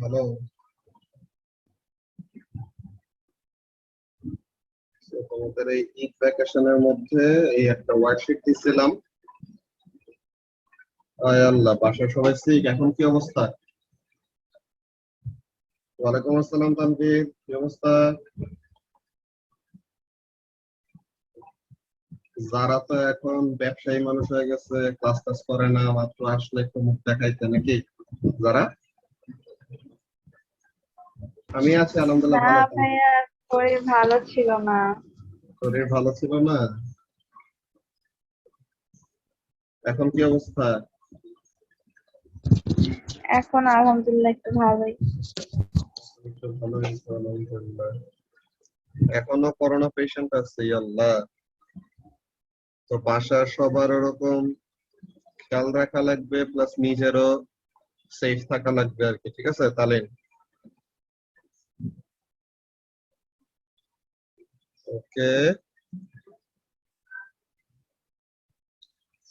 Hello, তোমাদের এই ঈদ ভ্যাকেশনের মধ্যে এই একটা ওয়ার্কশিট দিছিলাম। আয় আল্লাহ, বাসার সবাই ঠিক। এখন কি অবস্থা? ওয়ালাইকুম আসসালাম তানভীর, কি অবস্থা? যারা তো এখন ব্যবসায়ী মানুষ হয়ে গেছে, ক্লাস টাস করে না, মাত্র আসলে একটু মুখ দেখাইতে নাকি? যারা আমি আছি আলহামদুলিল্লাহ না ভালো। তানভীর, ভাইয়া, শরীর ভালো ছিল না। শরীর ভালো ছিল না? এখন কি অবস্থা? এখন আলহামদুলিল্লাহ একটু ভালোই। একটু ভালো হয়েছে আলহামদুলিল্লাহ। এখনো করোনা পেশেন্ট আছে, আল্লাহ। তো বাসার সবার ওরকম খেয়াল রাখা লাগবে, প্লাস নিজেরও সেফ থাকা লাগবে আর কি। ঠিক আছে তাহলে? ওকে।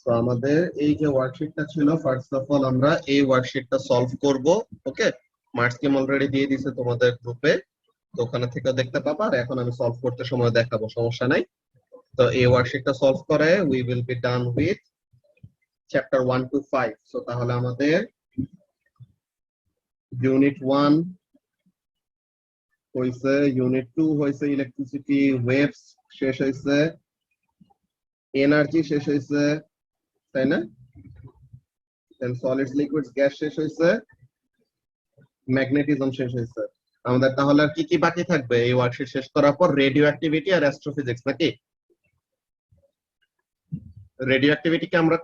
তো আমাদের এই যে ওয়ার্কশিটটা ছিল, ফার্স্ট অফ অল আমরা এই ওয়ার্কশিটটা সলভ করব। ওকে, মার্কস স্কিম অলরেডি দিয়ে দিছে তোমাদের গ্রুপে, তো ওখানে থেকে দেখতে পাবা। আর এখন আমি সলভ করতে সময় দেখাবো, সমস্যা নাই। তো এই ওয়ার্কশিটটা সলভ করে we will be done with chapter 1 to 5। So তাহলে আমাদের ইউনিট 1 হইছে, ইউনিট 2 হইছে ইলেকট্রিসিটি ওয়েভস শেষ হইছে, এনার্জি শেষ হইছে, তাই না? দেন সলিডস লিকুইডস গ্যাস শেষ হইছে, ম্যাগনেটিজম শেষ হইছে। আমাদের তাহলে আর কি কি বাকি থাকবে এই ওয়ার্কশিট শেষ করার পর? রেডিও অ্যাক্টিভিটি আর অ্যাস্ট্রোফিজিক্স নাকি? রেডিও অ্যাক্টিভিটি কি আমরা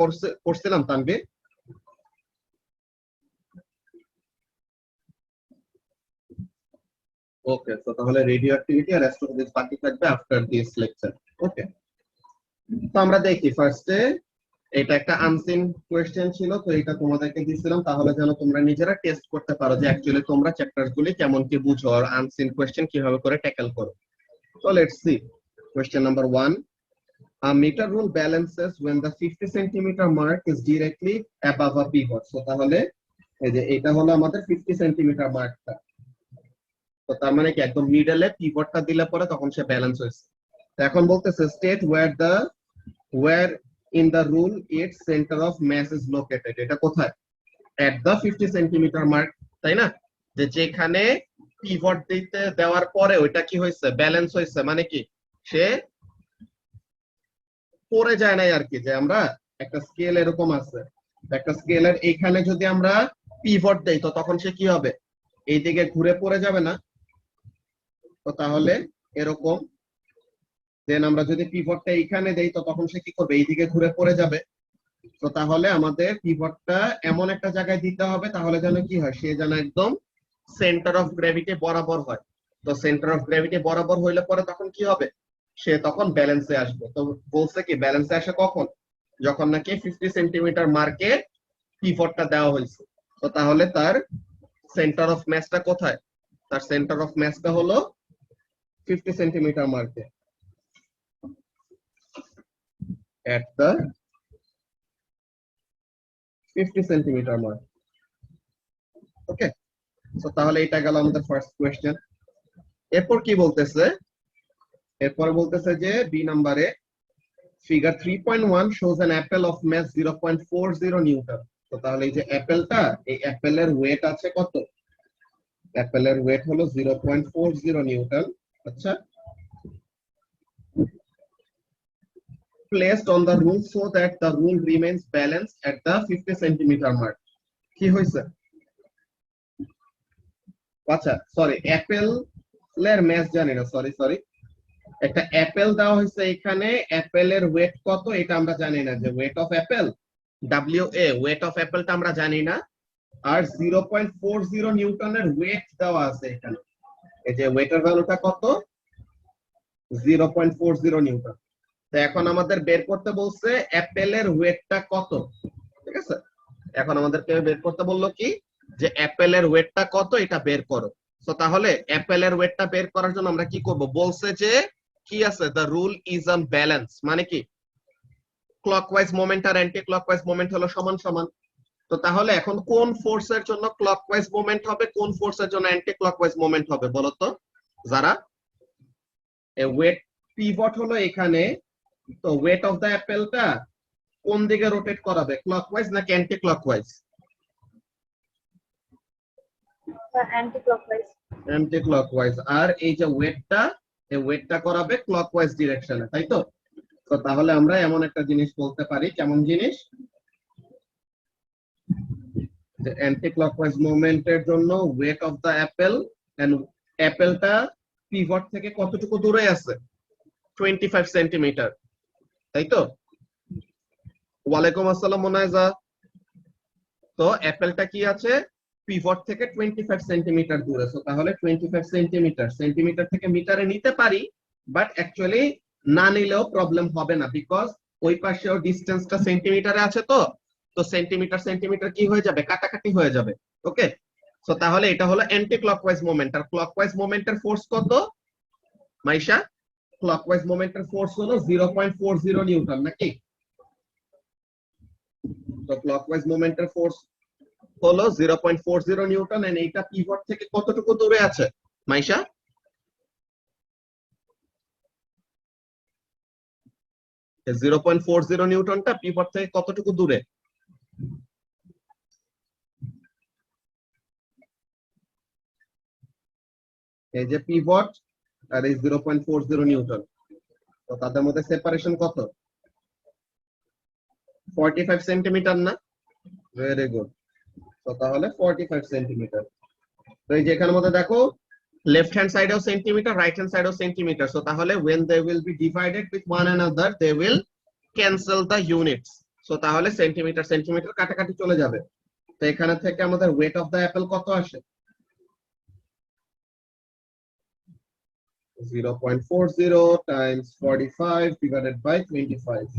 করছিলাম তানভীর? ওকে, তো তাহলে রেডিও অ্যাক্টিভিটি আর অ্যাস্ট্রোফিজিক্স বাকি থাকবে আফটার দিস লেকচার। ওকে, তো আমরা দেখি ফার্স্টে। এটা একটা আনসিন কোয়েশ্চেন ছিল, তো এটা তোমাদেরকে দিয়েছিলাম তাহলে যেন তোমরা নিজেরা টেস্ট করতে পারো যে অ্যাকচুয়ালি তোমরা চ্যাপ্টারস গুলি কেমন কি বুঝো আর আনসিন কোয়েশ্চেন কিভাবে করে ট্যাকেল করো। So let's see. Question number 1. A meter rule balances when the 50 centimeter mark is directly above a pivot. So তাহলে এই যে এটা হলো আমাদের 50 সেন্টিমিটার মার্কটা। তো তার মানে কি একদম মিডলে পিভটটা দিলে পরে তখন সে ব্যালেন্স হয়েছে। তো এখন বলতেছে state where in the rule its center of mass is located. এটা কোথায়? At the 50 সেন্টিমিটার মার্ক, তাই না? যে যেখানে পিভট দিতে দেওয়ার পরে ওইটা কি হয়েছে? ব্যালেন্স হয়েছে। মানে কি সে পড়ে যায় নাই আর কি। যে আমরা একটা স্কেল এরকম আছে, একটা স্কেলের এইখানে যদি আমরা পিভট দেই তো তখন সে কি হবে? এই দিকে ঘুরে পড়ে যাবে না? তো তাহলে এরকম দেন আমরা যদি পিভটটা এইখানে দেই তো তখন সে কি করবে? এইদিকে ঘুরে পড়ে যাবে। তো তাহলে আমাদের পিভটটা এমন একটা জায়গায় দিতে হবে তাহলে যেন কি হয়, সে যেন একদম সেন্টার অফ গ্র্যাভিটি বরাবর হয়। তো সেন্টার অফ গ্র্যাভিটি বরাবর হইলে পরে তখন কি হবে? সে তখন ব্যালেন্সে আসবে। তো বলছে কি ব্যালেন্সে আসে কখন? যখন নাকি 50 সেন্টিমিটার মার্কে পিভটটা দেওয়া হয়েছে। তো তাহলে তার সেন্টার অফ ম্যাসটা কোথায়? তার সেন্টার অফ ম্যাসটা হলো 50 সেন্টিমিটার মার্কে, at the 50 সেন্টিমিটার মার্ক। ওকে, তো তাহলে এটা গেল আমাদের ফার্স্ট কোয়েশ্চেন। এরপর কি বলতেছে? এরপর বলতেছে যে বি নাম্বারে figure 3.1 shows an apple of mass 0.40 Newton. তো তাহলে এই যে অ্যাপেলটা, এই অ্যাপেলের ওয়েট আছে কত? অ্যাপেলের ওয়েট হলো 0.40 নিউটন। আচ্ছা, placed on the rule so that the rule remains balanced at the 50 centimetre mark. কি হয়েছে? আচ্ছা সরি, অ্যাপেলের ম্যাস জানি না, সরি। একটা অ্যাপেল দেওয়া হয়েছে এখানে, অ্যাপেলের ওয়েট কত এটা আমরা জানি না। যে weight of apple, weight of অ্যাপেলটা আমরা জানি না। আর 0.40 নিউটনের ওয়েট দেওয়া আছে এখানে। এই যে ওয়েটের ভ্যালুটা কত? 0.40 নিউটন। তো এখন আমাদের বের করতে বলছে অ্যাপেলের ওয়েটটা কত। ঠিক আছে, এখন আমাদেরকে বের করতে বললো কি যে অ্যাপেলের ওয়েটটা কত এটা বের করো। তো তাহলে অ্যাপেলের ওয়েটটা বের করার জন্য আমরা কি করব? বলছে যে কি আছে, the rule is on balance. মানে কি ক্লকওয়াইজ মোমেন্ট আর অ্যান্টি ক্লকওয়াইজ মোমেন্ট হলো সমান সমান। তো তাহলে এখন কোন ফোর্সের জন্য ক্লকওয়াইজ মোমেন্ট হবে, কোন ফোর্সের জন্য অ্যান্টি ক্লকওয়াইজ মোমেন্ট হবে বলো তো যারা? ওয়েট পিভট হলো এখানে, তো ওয়েট অফ দ্য অ্যাপেলটা কোন দিকে রোটেট করাবে, ক্লকওয়াইজ নাকি anti clockwise? Anti clockwise. Anti clockwise. আর এই যে ওয়েটটা, এই ওয়েটটা করাবে ক্লকওয়াইজ ডিরেকশনে, তাই তো? তো তাহলে আমরা এমন একটা জিনিস বলতে পারি, কেমন জিনিস, যে অ্যান্টি ক্লকওয়াইজ মুভমেন্টের জন্য weight of the apple and অ্যাপেলটা পিভট থেকে কতটুকু দূরে আছে, 25 সেন্টিমিটার, তাই তো? ওয়ালাইকুম আসসালাম মোনায়েজা। তো অ্যাপেলটা কি আছে, পিভট থেকে 25 সেন্টিমিটার দূরে। সো তাহলে 25 সেন্টিমিটার, সেন্টিমিটার থেকে মিটারে নিতে পারি, বাট অ্যাকচুয়ালি না নিলেও প্রবলেম হবে না, বিকজ ওই পাশেও ডিসটেন্সটা সেন্টিমিটারে আছে। তো তো সেন্টিমিটার সেন্টিমিটার কি হয়ে যাবে, কাটাকাটি হয়ে যাবে। ওকে, সো তাহলে এটা হলো অ্যান্টি ক্লকওয়াইজ মোমেন্ট। আর ক্লকওয়াইজ মোমেন্টের ফোর্স কত মাইশা? ক্লকওয়াইজ মোমেন্টের ফোর্স হলো 0.40 নিউটন, নাকি? তো ক্লকওয়াইজ মোমেন্টের ফোর্স হলো 0.40 নিউটন, এন্ড এইটা পিভট থেকে কতটুকু দূরে আছে মাইশা? এই 0.40 নিউটনটা পিভট থেকে কতটুকু দূরে? এই যে পিভট আর এই 0.40 নিউটন, তো তাদের মধ্যে সেপারেশন কত? 45 সেন্টিমিটার না? Very good. তো তাহলে 45 সেন্টিমিটার। তো এই যে এখানের মধ্যে দেখো, left hand side of centimeter, right hand side of centimeter. So তাহলে when they will be divided with one another, they will cancel the units. So তাহলে সেন্টিমিটার সেন্টিমিটার কাটাকাটি চলে যাবে। তো এখানে থেকে আমাদের weight of the apple কত আসে? 0.40 times 45 divided by 25.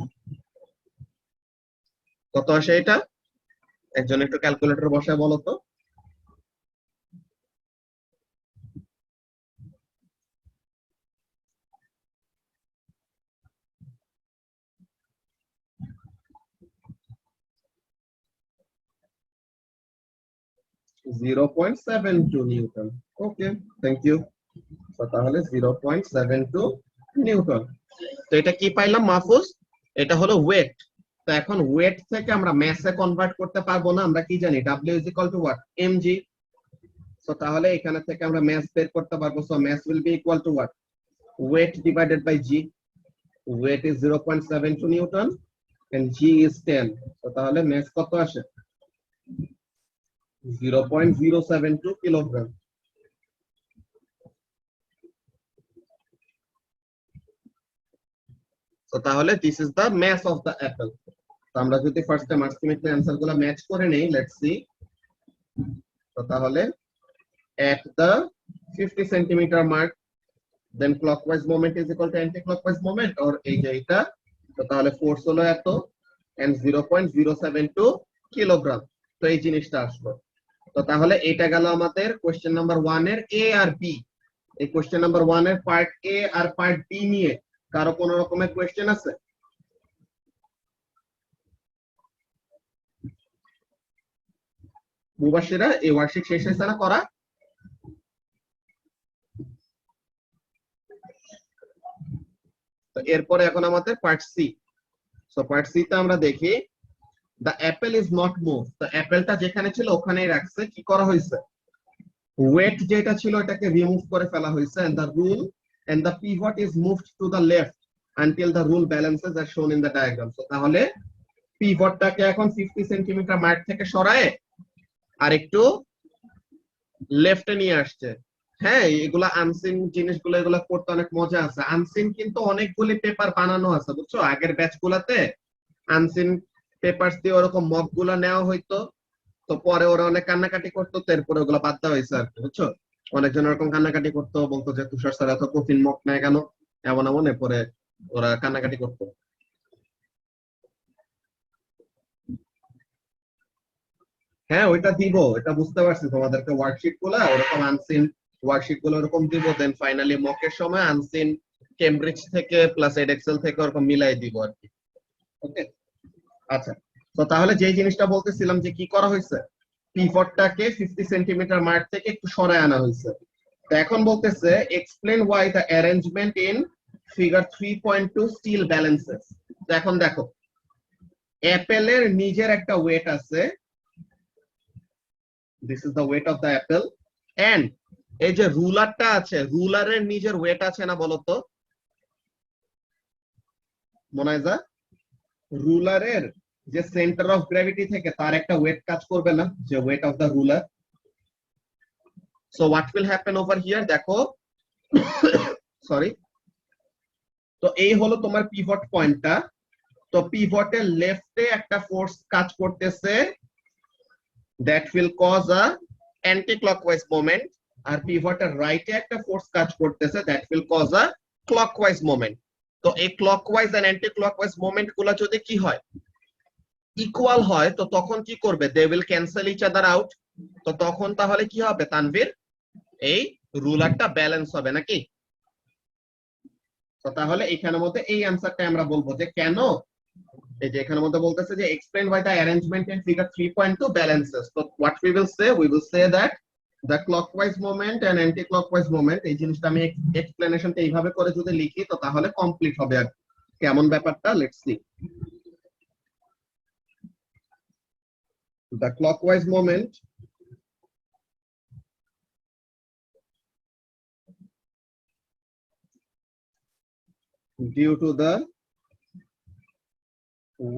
কত আসে এটা? একজন একটু ক্যালকুলেটর বসায় বলো তো। (0.72 নিউটন। Okay, thank you. তো তাহলে 0.72 নিউটন। তো এটা কি পাইলাম মাহফুজ? এটা হলো ওয়েট। তো এখন ওয়েট থেকে আমরা ম্যাসে কনভার্ট করতে পারবো না, আমরা কি জানি W is equal to what, mg। So তাহলে এখানে থেকে আমরা ম্যাস বের করতে পারবো। So mass will be equal to what, weight divided by g। weight is 0.72 Newton and g is 10। তো তাহলে ম্যাস কত আসে? 0.072 কিলোগ্রাম। তো তাহলে this is the mass of the apple। তো আমরা যদি ফার্স্টে মার্কসিমেট্রি অ্যানসার গুলো ম্যাচ করে নেই, লেটস সি। তো তাহলে at the 50 centimeter mark, then clockwise moment is equal to anti-clockwise moment, or এই যে এটা। তো তাহলে ফোর্স হলো এত and 0.072 কিলোগ্রাম। তো এই জিনিসটা আসলো। তো তাহলে এটা গেল আমাদের কোশ্চেন নাম্বার 1 এর এ আর বি। এই কোশ্চেন নাম্বার 1 এর পার্ট এ আর পার্ট বি নিয়ে কারো কোনো রকমের কোশ্চেন আছে? মুবাশিরা, এই ওয়ার্কশিট শেষ হয়েছে না করা? তো এরপরে এখন আমাদের part C. So part C তে আমরা দেখি the apple is not moved। তো অ্যাপেলটা যেখানে ছিল ওখানেই রাখছে, কি করা হয়েছে, ওয়েট যেটা ছিল এটাকে রিমুভ করে ফেলা হয়েছে, and the rule and the pivot is moved to the left until the rule balances as shown in the diagram। so তাহলে পিভটটাকে এখন 50 সেন্টিমিটার মার্ক থেকে সরায় আর একটু লেফটে নিয়ে আসছে। হ্যাঁ, এগুলা আনসিন জিনিসগুলো, এগুলা করতে অনেক মজা আছে। আনসিন কিন্তু অনেকগুলি পেপার বানানো আছে, বুঝছো? আগের ব্যাচ গুলাতে আনসিন পেপার দিয়ে ওরকম মক গুলা নেওয়া হইতো, তো পরে ওরা অনেক কান্নাকাটি করতো, তারপরে ওগুলো বাদ দেওয়া হয়েছে আর কি, বুঝছো? অনেকজন এরকম কান্নাকাটি করতো, বলতো যে তুষার স্যার এত কঠিন মক নেয় কেন, এমন এমন, এরপরে ওরা কান্নাকাটি করতো। হ্যাঁ, ওইটা দিব, এটা বুঝতে পারছি। তোমাদেরকে ওয়ার্কশিট গুলা ওরকম আনসিন ওয়ার্কশিট গুলো ওরকম দিব, দেন ফাইনালি মকের সময় আনসিন কেমব্রিজ থেকে প্লাস এডএক্সেল থেকে ওরকম মিলাই দিব আর কি। ওকে, আচ্ছা। তো তাহলে যে জিনিসটা বলতেছিলাম যে কি করা হয়েছে, পিভটটাকে 50 সেন্টিমিটার মার্ক থেকে একটু সরায় আনা হয়েছে। তো এখন বলতেছে explain why the arrangement in figure 3.2 still balances. তো এখন দেখো অ্যাপেলের নিজের একটা ওয়েট আছে, this is the weight of the apple, and এই যে রুলারটা আছে, রুলারের নিজের ওয়েট আছে না বলতো মোনাইজা? রুলারের যে সেন্টার অফ গ্র্যাভিটি থেকে তার একটা ওয়েট কাজ করবে না, যে weight of the ruler. So what will happen over here, দেখো সরি, তো এই হলো তোমার পিভট পয়েন্টটা। তো পিভটের লেফটে একটা ফোর্স কাজ করতেছে, that will cause a anti clockwise moment, আর পিভটের রাইটে একটা ফোর্স কাজ করতেছে, that will cause a clockwise moment. তো এই clockwise and anti clockwise moment গুলো যদি কি হয়, ইকুয়াল হয়, তো তখন কি করবে, they will cancel each other out. তো তখন তাহলে কি হবে তানভীর, এই রুলারটা ব্যালেন্স হবে নাকি? তো তাহলে এখানের মধ্যে এই অ্যান্সারটা আমরা বলবো যে কেন, এই যে এখানের মধ্যে বলতেছে যে explain by the arrangement in figure 3.2 balances. তো what we will say that the clockwise moment and anti clockwise moment, এই জিনিসটা আমি এক্সপ্লেনেশনটা এইভাবে করে যদি লিখি তো তাহলে কমপ্লিট হবে। আর কেমন ব্যাপারটা, let's see. The clockwise moment due to the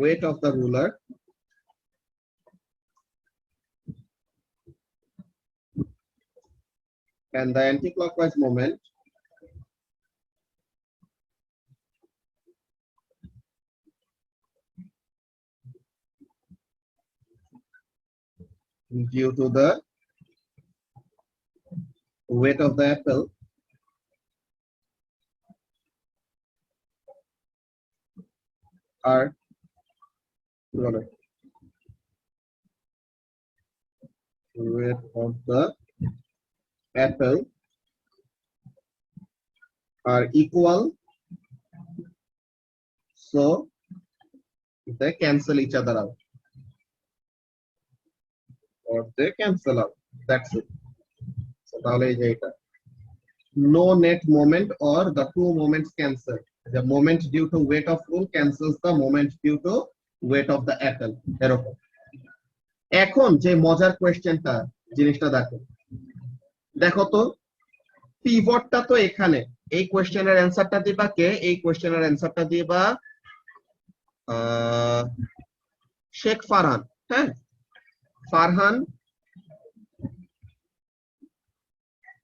weight of the ruler and the anti-clockwise moment due to the weight of the apple are weight of the apple are equal, so they cancel each other out, or they cancel out, that's it. So তাহলে এই যে এটা no net moment or the two moments cancel, the moment due to weight of rule cancels the moment due to weight of the apple, এরকম। এখন যে মজার কোয়েশ্চেনটা, জিনিসটা দেখো, দেখো তো পিভটটা তো এখানে, এই কোয়েশ্চেনের অ্যান্সারটা দিবা কে, এই কোয়েশ্চেনের অ্যান্সারটা দিবা শেখ ফারহান। হ্যাঁ, ফারহান,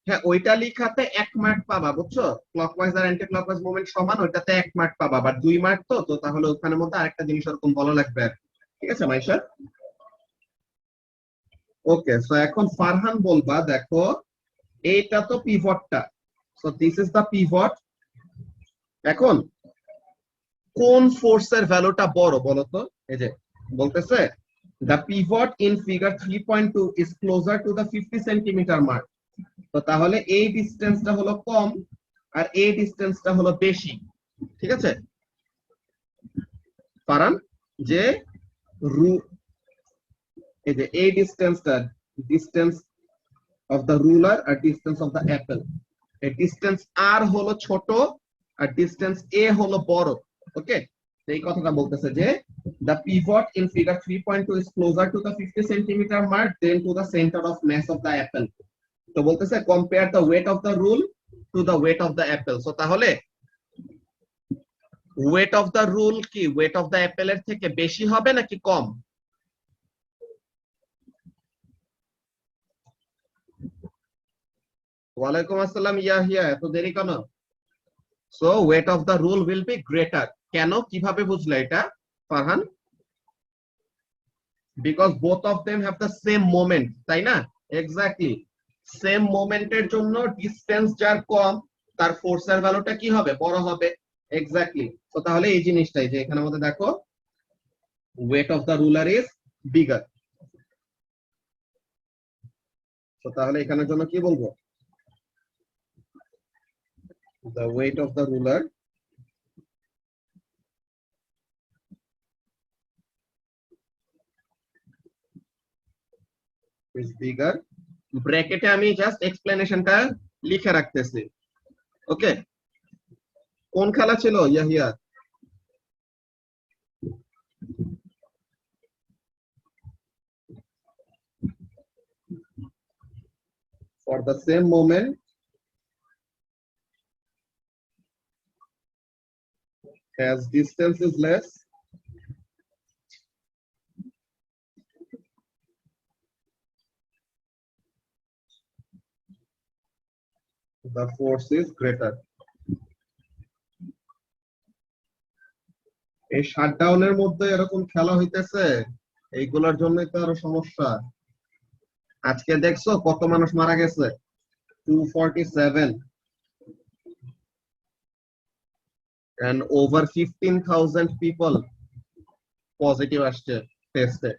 হ্যাঁ ওইটা লিখাতে 1 মার্ক পাবা, বুঝছো? ক্লকওয়াইজ আর অ্যান্টি ক্লকওয়াইজ মুভমেন্ট সমান, ওইটাতে 1 মার্ক পাবা, বাট 2 মার্ক তো, তো তাহলে ওখানের মধ্যে আরেকটা জিনিস ওরকম বলা লাগবে আর কি। ঠিক আছে মাইশা? ওকে, সো এখন ফারহান বলবা, দেখো এইটা তো পিভটটা, so this is the pivot. এখন কোন ফোর্সের ভ্যালুটা বড় বলো তো? এই যে বলতেছে the pivot in figure 3.2 is closer to the 50 centimetre mark. তো তাহলে এই ডিসটেন্সটা হলো কম আর এই ডিসটেন্সটা হলো বেশি। ঠিক আছে ফারান, যে এই যে এই ডিসটেন্সটা, ডিসটেন্স অফ দ্য রুলার আর ডিসটেন্স অফ দ্য অ্যাপেল, এই ডিসটেন্স আর হলো ছোট আর ডিসটেন্স এ হলো বড়। ওকে, এই কথাটা বলতেছে যে the pivot in figure 3.2 is closer to the 50 centimeter mark than to the center of mass of the apple. তো বলতেছে compare the weight of the rule to the weight of the apple. So তাহলে weight of the rule কি weight of the apple এর থেকে বেশি হবে নাকি কম? ওয়ালাইকুম আসসালাম ইয়াহিয়া, এত দেরি কেন? So weight of the rule will be greater. কেন, কিভাবে বুঝলে এটা Farhan? Because both of them have the same moment, তাই না? এক্স্যাক্টলি, সেম মোমেন্টের জন্য ডিসটেন্স যার কম তার ফোর্সের ভ্যালুটা কি হবে, বড় হবে। এক্স্যাক্টলি, তো তাহলে এই জিনিসটাই যে এখানের মধ্যে দেখো weight of the ruler is bigger, তো তাহলে এখানের জন্য কি বলবো, the weight of the ruler is bigger. ব্র্যাকেটে আমি জাস্ট এক্সপ্লেনেশনটা লিখে রাখতেছি। ওকে, কোন খেলা ছিল Yahya? For the same moment, as distance is less, the force is greater. এই শাটডাউনের মধ্যে এরকম খেলা হইতেছে, এইগুলোর জন্যই তো আরো সমস্যা। আজকে দেখছো কত মানুষ মারা গেছে? 247 and over 15,000 people পজিটিভ আসছে টেস্টে।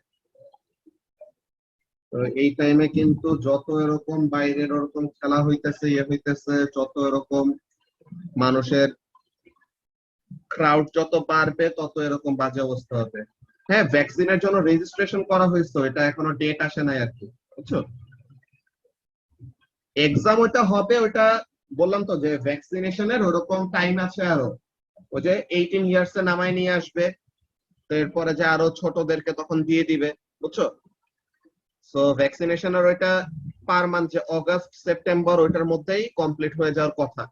তো এই টাইমে কিন্তু যত এরকম বাইরের ওরকম খেলা হইতেছে, যত এরকম মানুষের ক্রাউড যত বাড়বে তত এরকম বাজে অবস্থা হবে। হ্যাঁ, ভ্যাকসিনের জন্য রেজিস্ট্রেশন করা হয়েছে, এটা এখনো ডেট আসে নাই আর কি, বুঝছো? এক্সাম ওটা হবে, ওটা বললাম তো যে ভ্যাকসিনেশনের ওরকম টাইম আছে আরো। ওই যে 18 ইয়ার্স এ নামায় নিয়ে আসবে, এরপরে যে আরো ছোটদেরকে তখন দিয়ে দিবে, বুঝছো? সো ভ্যাকসিনেশনের ওইটা পার মান্থ যে অগাস্ট সেপ্টেম্বর ওইটার মধ্যেই কমপ্লিট হয়ে যাওয়ার কথা।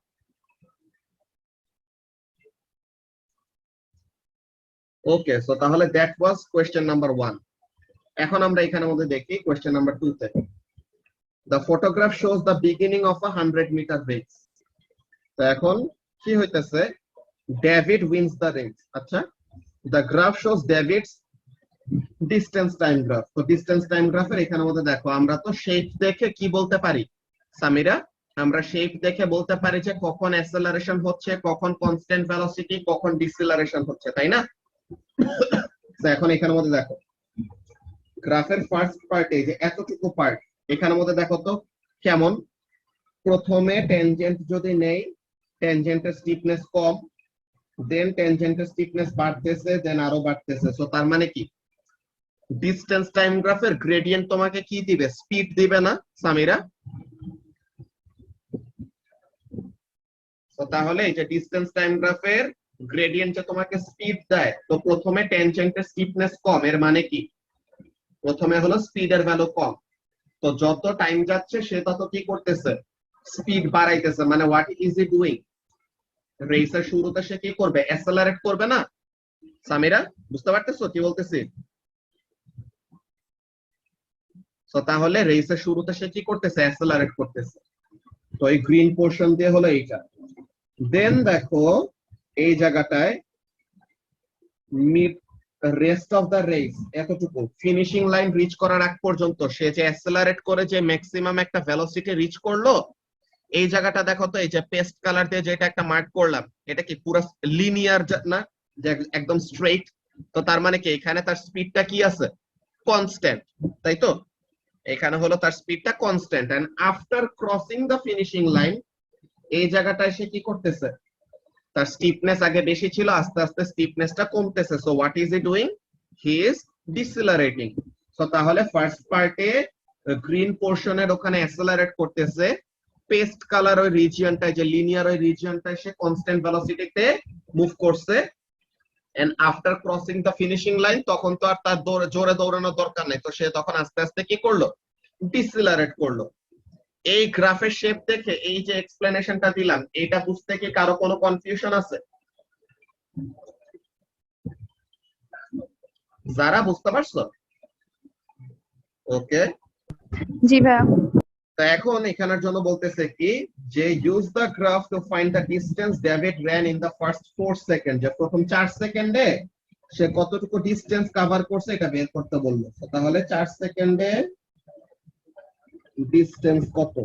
ওকে, সো তাহলে দ্যাট ওয়াজ কোয়েশ্চেন নাম্বার 1। এখন আমরা এখানের মধ্যে দেখি কোয়েশ্চেন নাম্বার 2 তে। The photograph shows the beginning of a 100-meter race. তো এখন কি হইতেছে? David wins the race. আচ্ছা, the graph shows David's distance time graph. তো ডিসটেন্স টাইম গ্রাফের এখানের মধ্যে দেখো, আমরা তো শেপ দেখে কি বলতে পারি সামিরা? আমরা শেপ দেখে বলতে পারি যে কখন অ্যাসেলারেশন হচ্ছে, কখন কনস্ট্যান্ট ভেলোসিটি, কখন ডিসেলারেশন হচ্ছে, তাই না? তো এখন এখানের মধ্যে দেখো গ্রাফের ফার্স্ট পার্টে যে এতটুকু পার্ট, এখানের মধ্যে দেখো তো কেমন। প্রথমে ট্যানজেন্ট যদি নেই, ট্যানজেন্টের স্টিফনেস কম, দেন ট্যানজেন্টের স্টিফনেস বাড়তেছে, দেন আরো বাড়তেছে। সো তার মানে কি ডিসটেন্স টাইম গ্রাফের গ্রেডিয়েন্ট তোমাকে কি দিবে? স্পিড দিবে না সামিরা? তো তাহলে এই যে ডিসটেন্স টাইম গ্রাফের গ্রেডিয়েন্ট যে তোমাকে স্পিড দেয়, তো প্রথমে ট্যানজেন্টের স্টিফনেস কম, এর মানে কি প্রথমে হলো স্পিডের ভ্যালু কম। তো যত টাইম যাচ্ছে সে তত কি করতেছে? স্পিড বাড়াইতেছে। মানে হোয়াট ইজ হি ডুইং? রেসের শুরুতে সে কি করবে? অ্যাসেলারেট করবে না সামিরা? বুঝতে পারতেছো কি বলতেছি? তো তাহলে রেসের শুরুতে সে কি করতেছে? অ্যাসেলারেট করতেছে। তো এই গ্রিন পোর্শন দিয়ে হলো এইটা। দেন দেখো এই জায়গাটায় mid rest of the race, এতটুকু ফিনিশিং লাইন রিচ করার আগ পর্যন্ত সে যে অ্যাসেলারেট করে যে ম্যাক্সিমাম একটা ভেলোসিটি রিচ করলো, এই জায়গাটা দেখো তো, এই যে পেস্ট কালার দিয়ে যেটা একটা মার্ক করলাম, এটা কি পুরো লিনিয়ার না, যে একদম স্ট্রেইট? তো তার মানে কি এখানে তার স্পিডটা কি আছে? কনস্ট্যান্ট, তাই তো? এখানে হলো তার স্পিডটা constant. And after crossing the finishing line, এই জায়গাটায় সে কি করতেছে? তার স্টিফনেস আগে বেশি ছিল, আস্তে আস্তে স্টিফনেসটা কমতেছে। So what is he doing? He is decelerating. So তাহলে ফার্স্ট পার্টে গ্রিন পোর্শনের ওখানে অ্যাসেলারেট করতেছে, পেস্ট কালার ওই রিজিয়নটায় যে লিনিয়ার ওই রিজিয়নটায় সে কনস্ট্যান্ট ভেলোসিটিতে মুভ করছে। And after crossing the finishing line, তখন তো আর তার জোরে দৌড়ানোর দরকার নেই, তো সে তখন আস্তে আস্তে কি করলো? ডিসেলারেট করলো। এই গ্রাফের শেপ দেখে এই যে এক্সপ্লেনেশনটা দিলাম, এটা বুঝতে কি কারো কোনো কনফিউশন আছে? যারা বুঝতে পারছো? ওকে, জি ভাইয়া। তো এখন এখানের জন্য বলতেছে কি যে use the graph to find the distance David ran in the first 4 second. যে প্রথম 4 সেকেন্ডে সে কতটুকু ডিসটেন্স কভার করছে এটা বের করতে বললো। তাহলে 4 সেকেন্ডে ডিসটেন্স কত?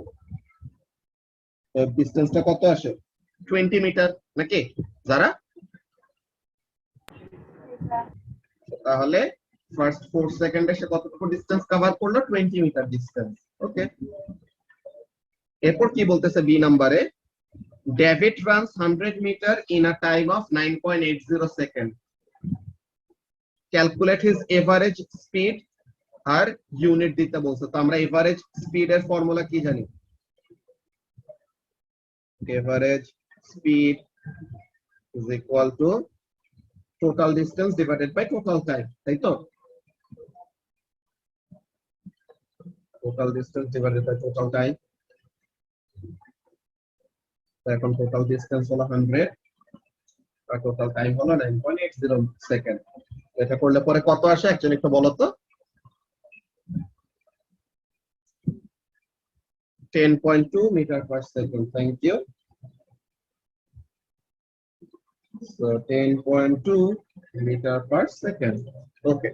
ডিসটেন্সটা কত আসে? 20 মিটার নাকি যারা? তাহলে ফার্স্ট 4 সেকেন্ডে সে কতটুকু ডিসটেন্স কভার করলো? 20 মিটার ডিসটেন্স। ওকে, এরপর কি বলতেছে বি নাম্বারে? David runs 100 metre in a time of 9.80 second. Calculate his average speed আর ইউনিট দিতে বলছে। তো আমরা এভারেজ স্পিডের ফর্মুলা কি জানি? Average speed is equal to total distance divided by total time, তাই তো? total distance divided by total time, তো এখন total distance হলো 100 আর total time হলো 9.80 সেকেন্ড। এটা করলে পরে কত আসে একজন একটু বলো তো? 10.2 meter per second. Thank you. So 10.2 meter per second. Okay.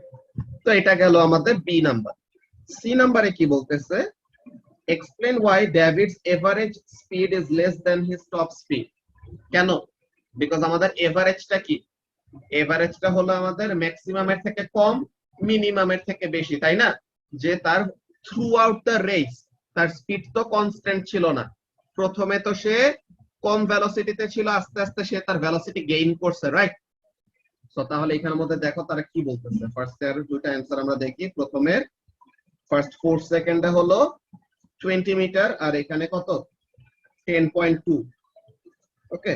তো এটা গেল আমাদের বি নাম্বার। সি নাম্বারে কি বলতেছে? Explain why David's average speed is less than his top speed. কেন? বিকজ আমাদের এভারেজটা কি? এভারেজটা হলো আমাদের ম্যাক্সিমামের থেকে কম, মিনিমামের থেকে বেশি, তাই না? যে তার থ্রু আউট দ্য রেস তার স্পিড তো কনস্ট্যান্ট ছিল না। প্রথমে তো সে কম ভেলোসিটিতে ছিল, আস্তে আস্তে সে তার ভেলোসিটি গেইন করছে, রাইট? সো তাহলে এখানের মধ্যে দেখো তারা কি বলতেছে। ফার্স্ট এর দুটো অ্যানসার আমরা দেখি। প্রথমের ফার্স্ট 4 সেকেন্ডে হলো 20 মিটার আর এখানে কত? 10.2। ওকে,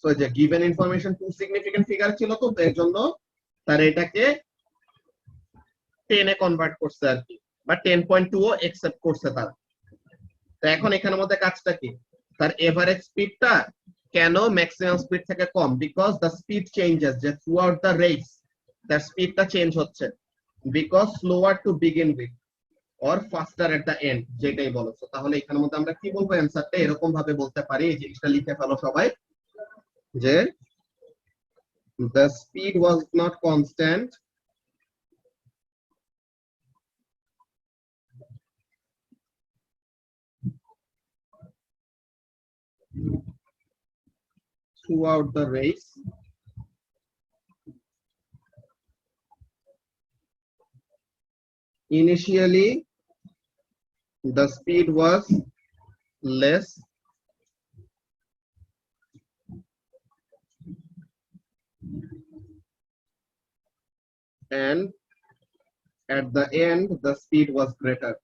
সো যে given information to significant figure ছিল, তো এর জন্য তার এটাকে 10 এ কনভার্ট করছে আর কি, বা 10.2 ও অ্যাকসেপ্ট করছে তারা। তো এখন এখানের মধ্যে কাজটা কি? তার এভারেজ স্পিডটা কেন ম্যাক্সিমাম স্পিড থেকে কম? বিকজ দ্য স্পিড চেঞ্জেস, যে থ্রু আউট দ্য রেস তার স্পিডটা চেঞ্জ হচ্ছে, because slower to begin with or ফাস্টার at the end, যেটাই বলো। তাহলে এখানের মধ্যে আমরা কি বলবো? অ্যানসারটা এরকম ভাবে বলতে পারি, এই জিনিসটা লিখে ফেলো সবাই, যে the speed was not constant throughout the race, initially the speed was less and at the end the speed was greater.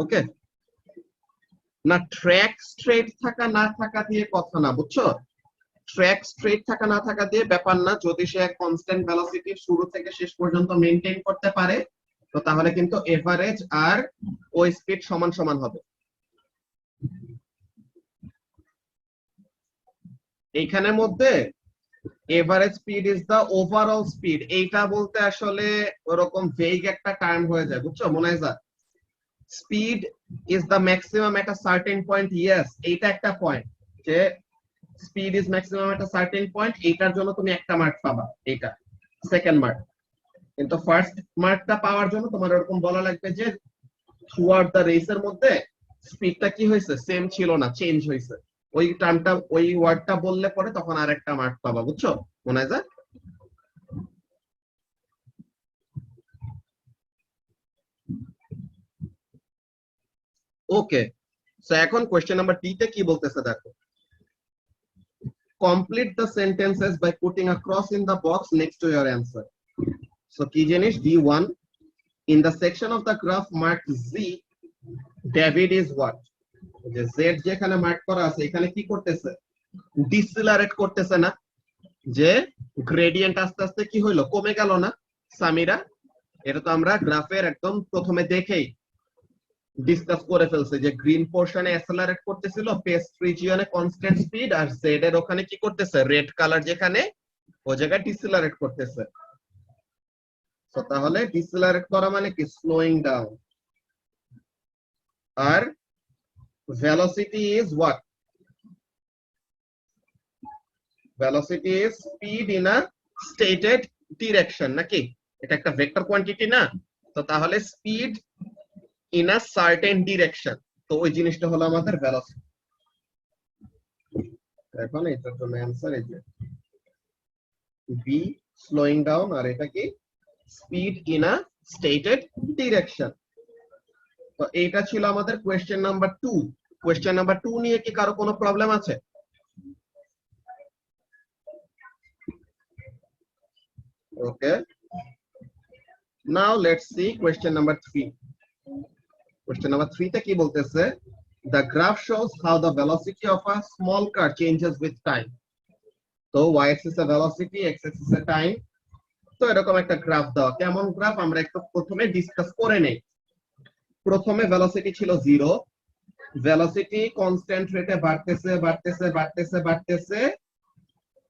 ওকে, না ট্র্যাক স্ট্রেট থাকা না থাকা দিয়ে কথা না, বুঝছো? ট্র্যাক স্ট্রেট থাকা না থাকা দিয়ে ব্যাপার না। যদি সে কনস্ট্যান্ট ভেলোসিটি শুরু থেকে শেষ পর্যন্ত মেইনটেইন করতে পারে, তো তাহলে কিন্তু এভারেজ আর ওই স্পিড সমান সমান হবে। এইখানের মধ্যে average speed is the overall speed, এইটা বলতে আসলে ওরকম ভেগ একটা টার্ম হয়ে যায়, বুঝছো Monaiza? Speed is the maximum at a certain point, yes এইটা একটা পয়েন্ট, যে speed is maximum at a certain point, এইটার জন্য তুমি একটা মার্ক পাবা, এইটা সেকেন্ড মার্ক। কিন্তু ফার্স্ট মার্কটা পাওয়ার জন্য তোমার এরকম বলা লাগবে যে থ্রু আউট দা রেসের মধ্যে স্পিডটা কি হয়েছে? সেম ছিল না, চেঞ্জ হয়েছে। ওই টার্মটা, ওই ওয়ার্ডটা বললে পরে তখন আরেকটা মার্ক পাবা, বুঝছো মোনাইজা? ওকে, সো এখন কোশ্চেন নাম্বার ডি তে কি বলতেছে দেখো। Complete the sentences by putting a cross in the box next to your answer. So কি জিনিস? D1, in the section of the graph marked Z, David is what? যে Z যেখানে mark করা আছে এখানে কি করতেছে? ডিসেলারেট করতেছে না? যে গ্রেডিয়েন্ট আস্তে আস্তে কি হইলো? কমে গেল না সামিরা? এটা তো আমরা গ্রাফের একদম প্রথমে দেখেই ডিসকাস করে ফেলছে, যে গ্রিন পোর্শনে অ্যাসেলারেট করতেছিল, পেস্ট রিজিয়নে কনস্ট্যান্ট স্পিড, আর জেড এর ওখানে কি করতেছে? রেড কালার যেখানে, ও জায়গায় ডিসেলারেট করতেছে। তো তাহলে ডিসেলারেট করা মানে কি? Slowing down. আর velocity is what? Velocity is speed in a stated direction, নাকি? এটা একটা ভেক্টর কোয়ান্টিটি না? তো তাহলে speed in a certain direction, তো ওই জিনিসটা হলো আমাদের ভেলোসিটি। এখন এটার জন্য অ্যানসার এই যে বি, স্লোইং ডাউন, আর এটা কি? Speed in a stated direction. তো এইটা ছিল আমাদের কোয়েশ্চেন নাম্বার 2। কোয়েশ্চেন নাম্বার 2 নিয়ে কি কারো কোনো প্রবলেম আছে? Okay, now let's see question number 3। Question number 3 তে কি বলতেছে? The graph shows how the velocity of a small car changes with time. তো y axis এ velocity, x axis এ time। তো এরকম একটা গ্রাফ দাও, কেমন গ্রাফ আমরা একটু প্রথমে ডিসকাস করে নেই। প্রথমে ভেলোসিটি ছিল 0, ভেলোসিটি কনস্ট্যান্ট রেটে বাড়তেছে বাড়তেছে বাড়তেছে বাড়তেছে।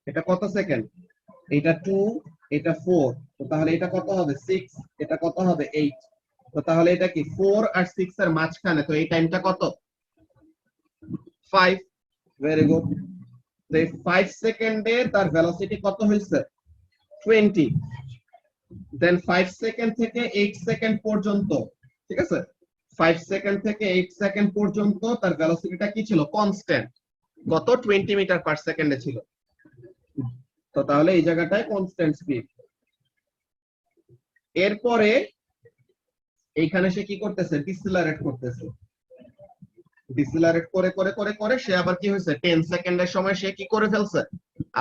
এটা কত সেকেন্ড? এটা 2, এটা 4, তো তাহলে এটা কত হবে? 6, এটা কত হবে? 8। তো তাহলে এটা কি 4 আর 6 এর মাঝখানে, তো এই টাইমটা কত? 5। Very good. তো এই 5 সেকেন্ডে তার ভেলোসিটি কত হয়েছে? 20। দেন 5 সেকেন্ড থেকে 8 সেকেন্ড পর্যন্ত, ঠিক আছে, 5 সেকেন্ড থেকে 8 সেকেন্ড পর্যন্ত তার ভেলোসিটিটা কি ছিল? কনস্ট্যান্ট। কত? 20 মিটার পার সেকেন্ডে ছিল। তো তাহলে এই জায়গাটায় কনস্ট্যান্ট স্পিড। এরপরে এইখানে সে কি করতেছে? ডিসেলারেট করতেছে। ডিসেলারেট করে করে করে করে সে আবার কি হয়েছে? 10 সেকেন্ডের সময় সে কি করে ফেলছে?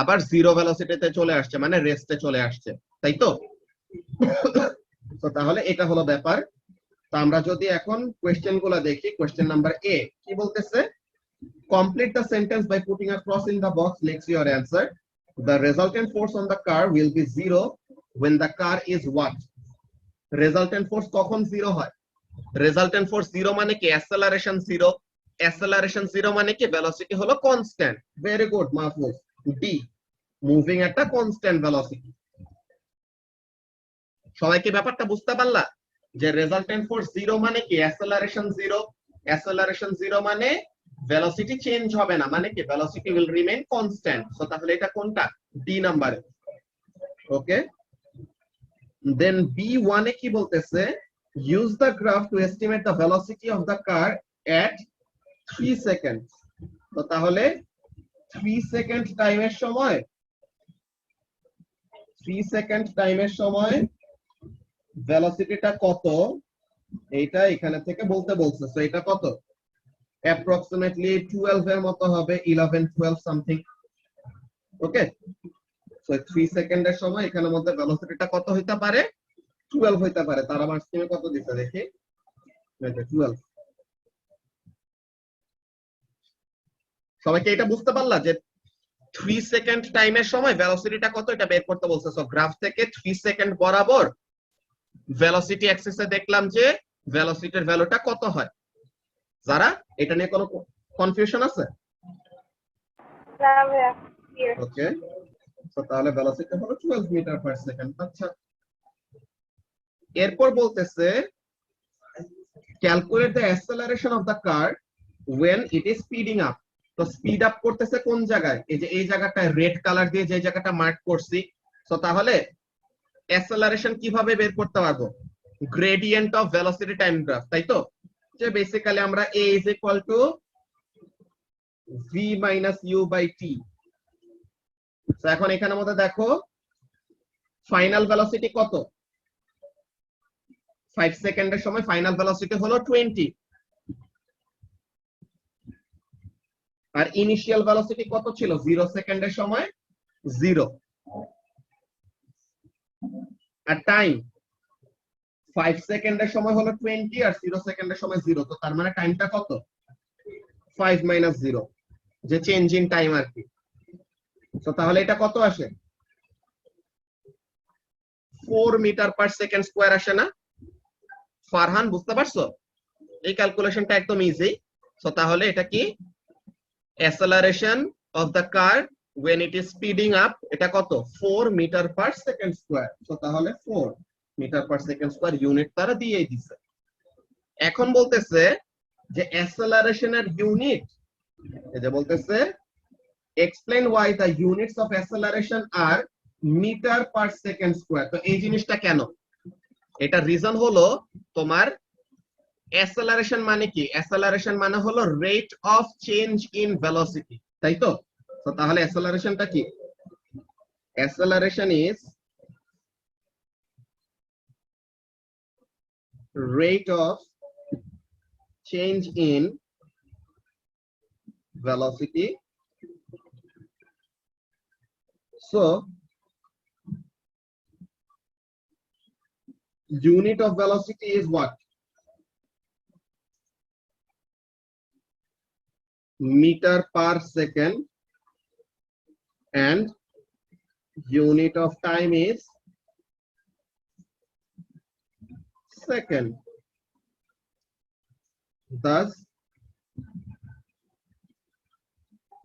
আবার জিরো ভেলোসিটিতে চলে আসছে, মানে রেস্টে চলে আসছে, তাই তো? তো তাহলে এটা হলো ব্যাপার। তো আমরা যদি এখন কোয়েশ্চেন গুলো দেখি, কোয়েশ্চেন নাম্বার এ কি বলতেছে? Complete the sentence by putting a cross in the box next to your answer. The resultant force on the car will be 0 when the car is what? Resultant force কখন 0 হয়? Resultant force 0 মানে কি? acceleration 0। acceleration 0 মানে কি? velocity হলো constant। very good Mahfuz. D, moving at a constant velocity। সবাই কি ব্যাপারটা বুঝতে পারলা? যে resultant force 0 মানে কি? acceleration 0। acceleration 0 মানে velocity চেঞ্জ হবে না, মানে কি? velocity will remain constant। So তাহলে এটা কোনটা? ডি নাম্বারে। ওকে, দেন B1 এ কি বলতেছে? use the graph to estimate the velocity of the car at 3 seconds। তো তাহলে 3 সেকেন্ড টাইমের সময়, 3 সেকেন্ড টাইমের সময় ভেলোসিটিটা কত, এইটা এখানে থেকে বলতে বলছে। তো এটা কত? অ্যাপ্রক্সিমেটলি 12 এর মতো হবে, 11 12 সামথিং। ওকে, সো 3 সেকেন্ডের সময় এখানের মধ্যে ভেলোসিটিটা কত হইতে পারে? 12 হইতে পারে। তার আমার স্কিমে কত দিতে দেখি? 12। সবাইকে এটা বুঝতে পারলা যে 3 সেকেন্ড টাইমের সময় ভেলোসিটিটা কত এটা বের করতে বলছে। সো গ্রাফ থেকে 3 সেকেন্ড বরাবর ভেলোসিটি অ্যাক্সিসে দেখলাম যে ভেলোসিটির ভ্যালুটা কত হয়। যারা এটা নিয়ে কোনো কনফিউশন আছে? ওকে, তো তাহলে ভেলোসিটি হলো 12 মিটার পার সেকেন্ড। আচ্ছা, এরপর বলতেছে calculate the acceleration of the car when it is speeding up। তো স্পিড আপ করতেছে কোন জায়গায়? এই যে এই জায়গাটায় রেড কালার দিয়ে যে জায়গাটা মার্ক করছি। তো তাহলে অ্যাক্সেলারেশন কিভাবে বের করতে পারবো? Gradient of velocity time graph, তাই তো? যে বেসিক্যালি আমরা a is equal to v minus u by t। তো এখন এখানের মধ্যে দেখো ফাইনাল ভেলোসিটি কত? 5 সেকেন্ডের সময় ফাইনাল ভেলোসিটি হলো 20, আর ইনিশিয়াল ভেলোসিটি কত ছিল? 0 সেকেন্ডের সময় 0। আর টাইম 5 সেকেন্ডের সময় হলো 20 আর 0 সেকেন্ডের সময় 0। তো তার মানে টাইমটা কত? 5 মাইনাস 0, যে চেঞ্জ ইন টাইম আর কি। তো তাহলে এটা কত আসে? 4 মিটার পার সেকেন্ড স্কয়ার আসে না? ফারহান বুঝতে পারছো? এই ক্যালকুলেশনটা একদম ইজি। সো তাহলে এটা কি? Acceleration of the car when it is speeding up, এটা কত? 4 metre per second square. So তাহলে 4 metre per second square unit তারা দিয়েই দিছে। এখন বলতেছে যে অ্যাক্সেলারেশনের ইউনিট, এই যে বলতেছে explain why the units of acceleration are metre per second square. তো এই জিনিসটা কেন? এটা রিজন হলো তোমার অ্যাক্সেলারেশন মানে কি? অ্যাক্সেলারেশন মানে হলো rate of change in velocity, তাই তো? তো তাহলে অ্যাক্সেলারেশনটা কি? Acceleration is rate of change in velocity. So unit of velocity is what? Meter per second, and unit of time is second. Thus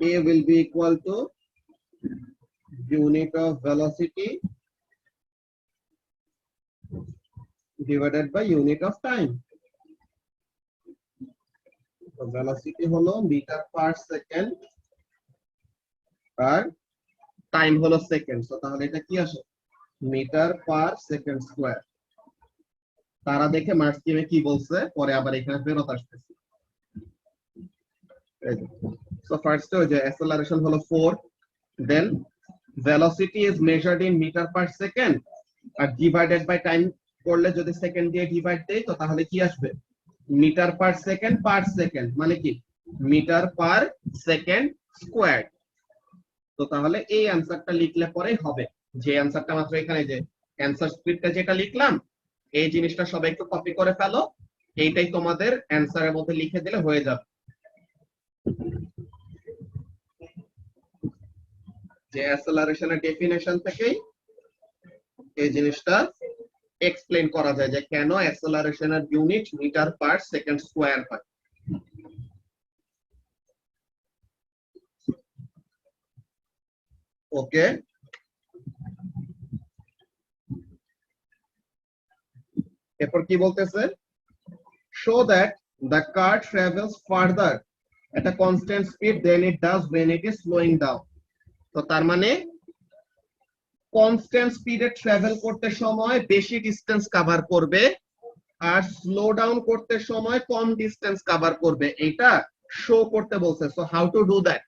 A will be equal to unit of velocity divided by unit of time. So velocity হলো metre per second আর time হলো second. তো তাহলে এটা কি আসে? Metre per second square. তারা দেখে মার্কস স্কিমে কি বলছে পরে আবার এখানে ফেরত আসতেছে। So first যে acceleration হলো 4, then velocity is measured in meter per second R divided by time করলে যদি সেকেন্ড দিয়ে ডিভাইড দেই তো তাহলে কি আসবে? মিটার পার সেকেন্ড মানে কি? Metre per second square. তো তাহলে এই অ্যানসারটা লিখলে পরেই হবে। যে অ্যানসারটা মাত্র এখানে যে অ্যানসার স্ক্রিপ্টে যেটা লিখলাম এই জিনিসটা সবাই একটু কপি করে ফেলো, এইটাই তোমাদের অ্যানসারের মধ্যে লিখে দিলে হয়ে যাবে। যে অ্যাসেলারেশনের ডেফিনেশন থেকেই এই জিনিসটা এক্সপ্লেইন করা যায় যে কেন অ্যাসেলারেশনের unit metre per second square হয়। ওকে, এরপর কি বলতেছে? Show that the car travels further at a constant speed than it does when it is slowing down. তো তার মানে কনস্ট্যান্ট স্পিডে ট্রাভেল করতে সময় বেশি ডিসটেন্স কভার করবে আর স্লো ডাউন করতে সময় কম ডিসটেন্স কভার করবে, এটা শো করতে বলছে। So how to do that?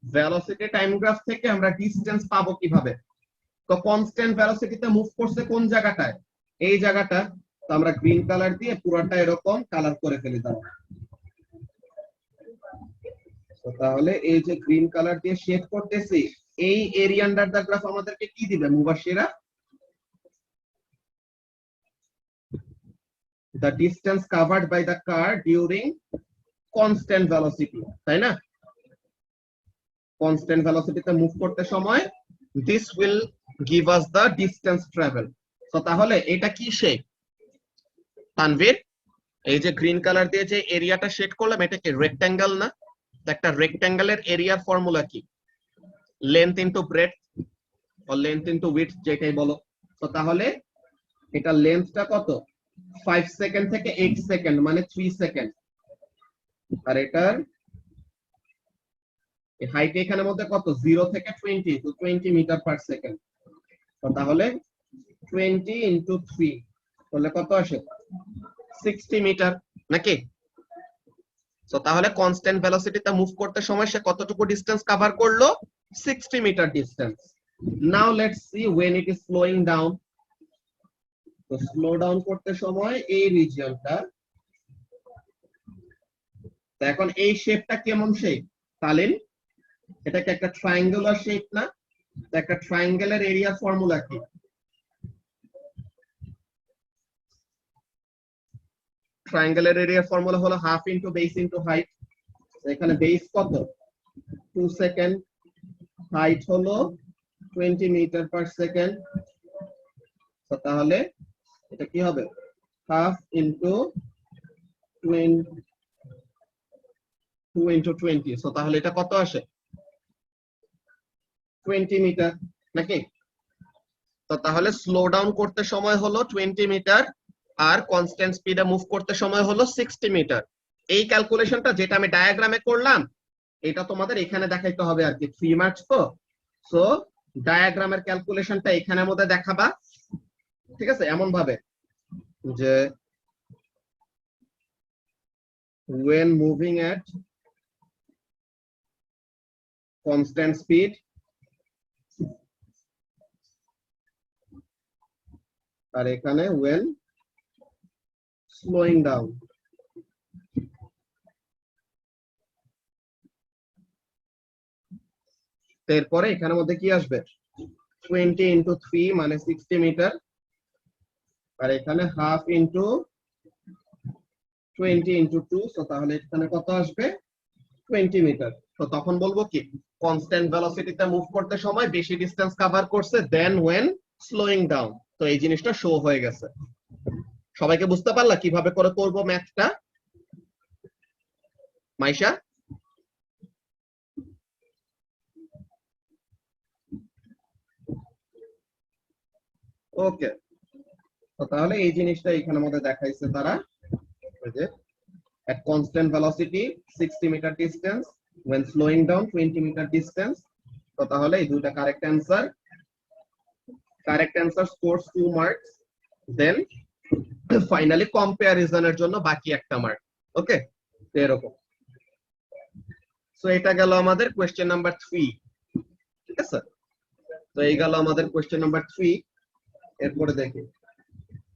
Velocity time graph থেকে আমরা ডিসটেন্স পাবো কিভাবে? তো কনস্ট্যান্ট ভেলোসিটিতে মুভ করছে কোন জায়গাটায়? এই জায়গাটা। তো আমরা গ্রিন কালার দিয়ে পুরোটা এরকম কালার করে ফেলি দাও। তো তাহলে এই যে গ্রিন কালার দিয়ে শেড করতেছি, এই এরিয়া আন্ডার দা গ্রাফ আমাদেরকে কি দিবে মুবাশশিরা? the distance covered by the car during constant velocity, তাই না? constant velocity তে মুভ করতে সময় this will give us the distance travel. তো তাহলে এটা কি শেপ তানভীর? এই যে গ্রিন কালার দিয়ে যে এরিয়াটা শেড করলাম এটা কি রেক্ট্যাঙ্গেল না? একটা রেক্ট্যাঙ্গেলের এরিয়ার ফর্মুলা কি? Length into breadth or length into width যেটাই বলো। তো তাহলে এটা লেন্থটা কত? 5 সেকেন্ড থেকে 8 সেকেন্ড মানে 3 সেকেন্ড। আর এটার হাইট এখানের মধ্যে কত? 0 থেকে 20, তো 20 মিটার পার সেকেন্ড। তো তাহলে 20 ইনটু 3 তাহলে কত আসে? 60 মিটার নাকি? তো তাহলে কনস্ট্যান্ট ভেলোসিটিতে মুভ করতে সময় সে কতটুকু ডিসটেন্স কভার করলো? 60 metre distance. Now let's see when it is slowing down. তো স্লো ডাউন করতে সময় এই রিজিয়নটা, তো এখন এই শেপটা কেমন শেপ তালিন? এটা কি একটা ট্রায়াঙ্গুলার শেপ না? তো একটা ট্রায়াঙ্গেলের এরিয়া ফর্মুলা কি? ট্রায়াঙ্গেলের এরিয়া ফর্মুলা হলো half into base into height. এখানে বেস কত? 2 সেকেন্ড, হাইট হলো 20 মিটার পার সেকেন্ড। তো তাহলে এটা কি হবে? Half into 2 into 20। সো তাহলে এটা কত আসে? 20 মিটার নাকি? তো তাহলে স্লো ডাউন করতে সময় হলো 20 মিটার আর কনস্ট্যান্ট স্পিডে মুভ করতে সময় হলো 60 মিটার। এই ক্যালকুলেশনটা যেটা আমি ডায়াগ্রামে করলাম এটা তোমাদের এখানে দেখাইতে হবে আর কি, 3 মার্কস তো। সো ডায়াগ্রামের ক্যালকুলেশনটা এখানের মধ্যে দেখাবা, ঠিক আছে? এমন ভাবে যে when moving at constant speed আর এখানে when slowing down। এরপরে এখানের মধ্যে কি আসবে 20 ইন্টু 3 মানে 60 মিটার, আর এখানে হাফ ইন্টু 20 ইন্টু 2, সো তাহলে এখানে কত আসবে 20 মিটার। তো তখন বলবো কি কনস্ট্যান্ট ভেলোসিটিতে মুভ করতে সময় বেশি ডিসটেন্স কভার করছে দেন ওয়েন স্লোইং ডাউন। তো এই জিনিসটা শো হয়ে গেছে। সবাইকে বুঝতে পারলা কিভাবে করে করব ম্যাথটা? মাইশা ওকে। তো তাহলে এই জিনিসটা এখানে মধ্যে দেখাইছে তারা, যে at constant velocity 60 meter distance when slowing down 20 meter distance। তো তাহলে এই দুইটা correct answer. Correct answer scores 2 marks, then finally কম্পারিজনের জন্য বাকি একটা মার্ক। ওকে, এরকম। সো এটা গেল আমাদের কোশ্চেন নাম্বার 3, ঠিক আছে? তো এই গেল আমাদের কোশ্চেন নাম্বার 3। এরপরে দেখি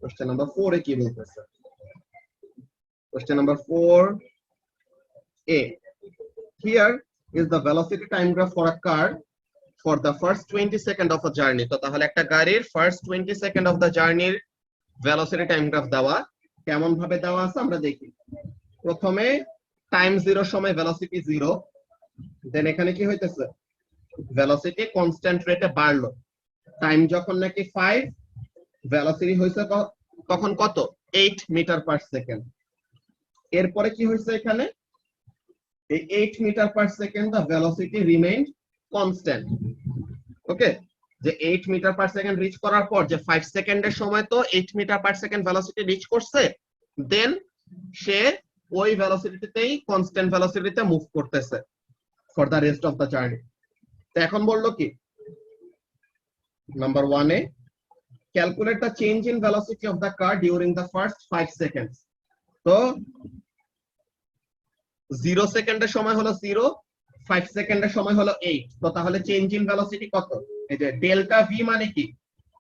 কোশ্চেন নাম্বার 4 এ কি বলতেছে। Question number 4A. Here is the velocity time graph for a car for the first 20 seconds of a journey. তো তাহলে একটা গাড়ির first 20 seconds of the journey velocity time graph দেওয়া। কেমন ভাবে দেওয়া আছে আমরা দেখি। প্রথমে টাইম 0 সময় velocity 0, দেন এখানে কি হইতেছে velocity constant রেটে বাড়লো। টাইম যখন নাকি 5, velocity হইছে তখন কত 8 মিটার পার সেকেন্ড। এরপরে কি হয়েছে এখানে এই 8 মিটার পার সেকেন্ড দা ভেলোসিটি রিমেইনড কনস্ট্যান্ট। ওকে, যে 8 মিটার পার সেকেন্ড রিচ করার পর যে 5 সেকেন্ডের সময় তো 8 metre per second velocity reach করছে, দেন সে ওই ভেলোসিটিতেই কনস্ট্যান্ট ভেলোসিটিতে মুভ করতেছে for the rest of the journey. তো এখন বললো কি নাম্বার 1 এ calculate the change in velocity of the car during the first 5 seconds. তো 0 সেকেন্ডের সময় হলো 0, 5 সেকেন্ডের সময় হলো 8। তো তাহলে চেঞ্জ ইন ভেলোসিটি কত? এই যে ডেল্টা ভি মানে কি,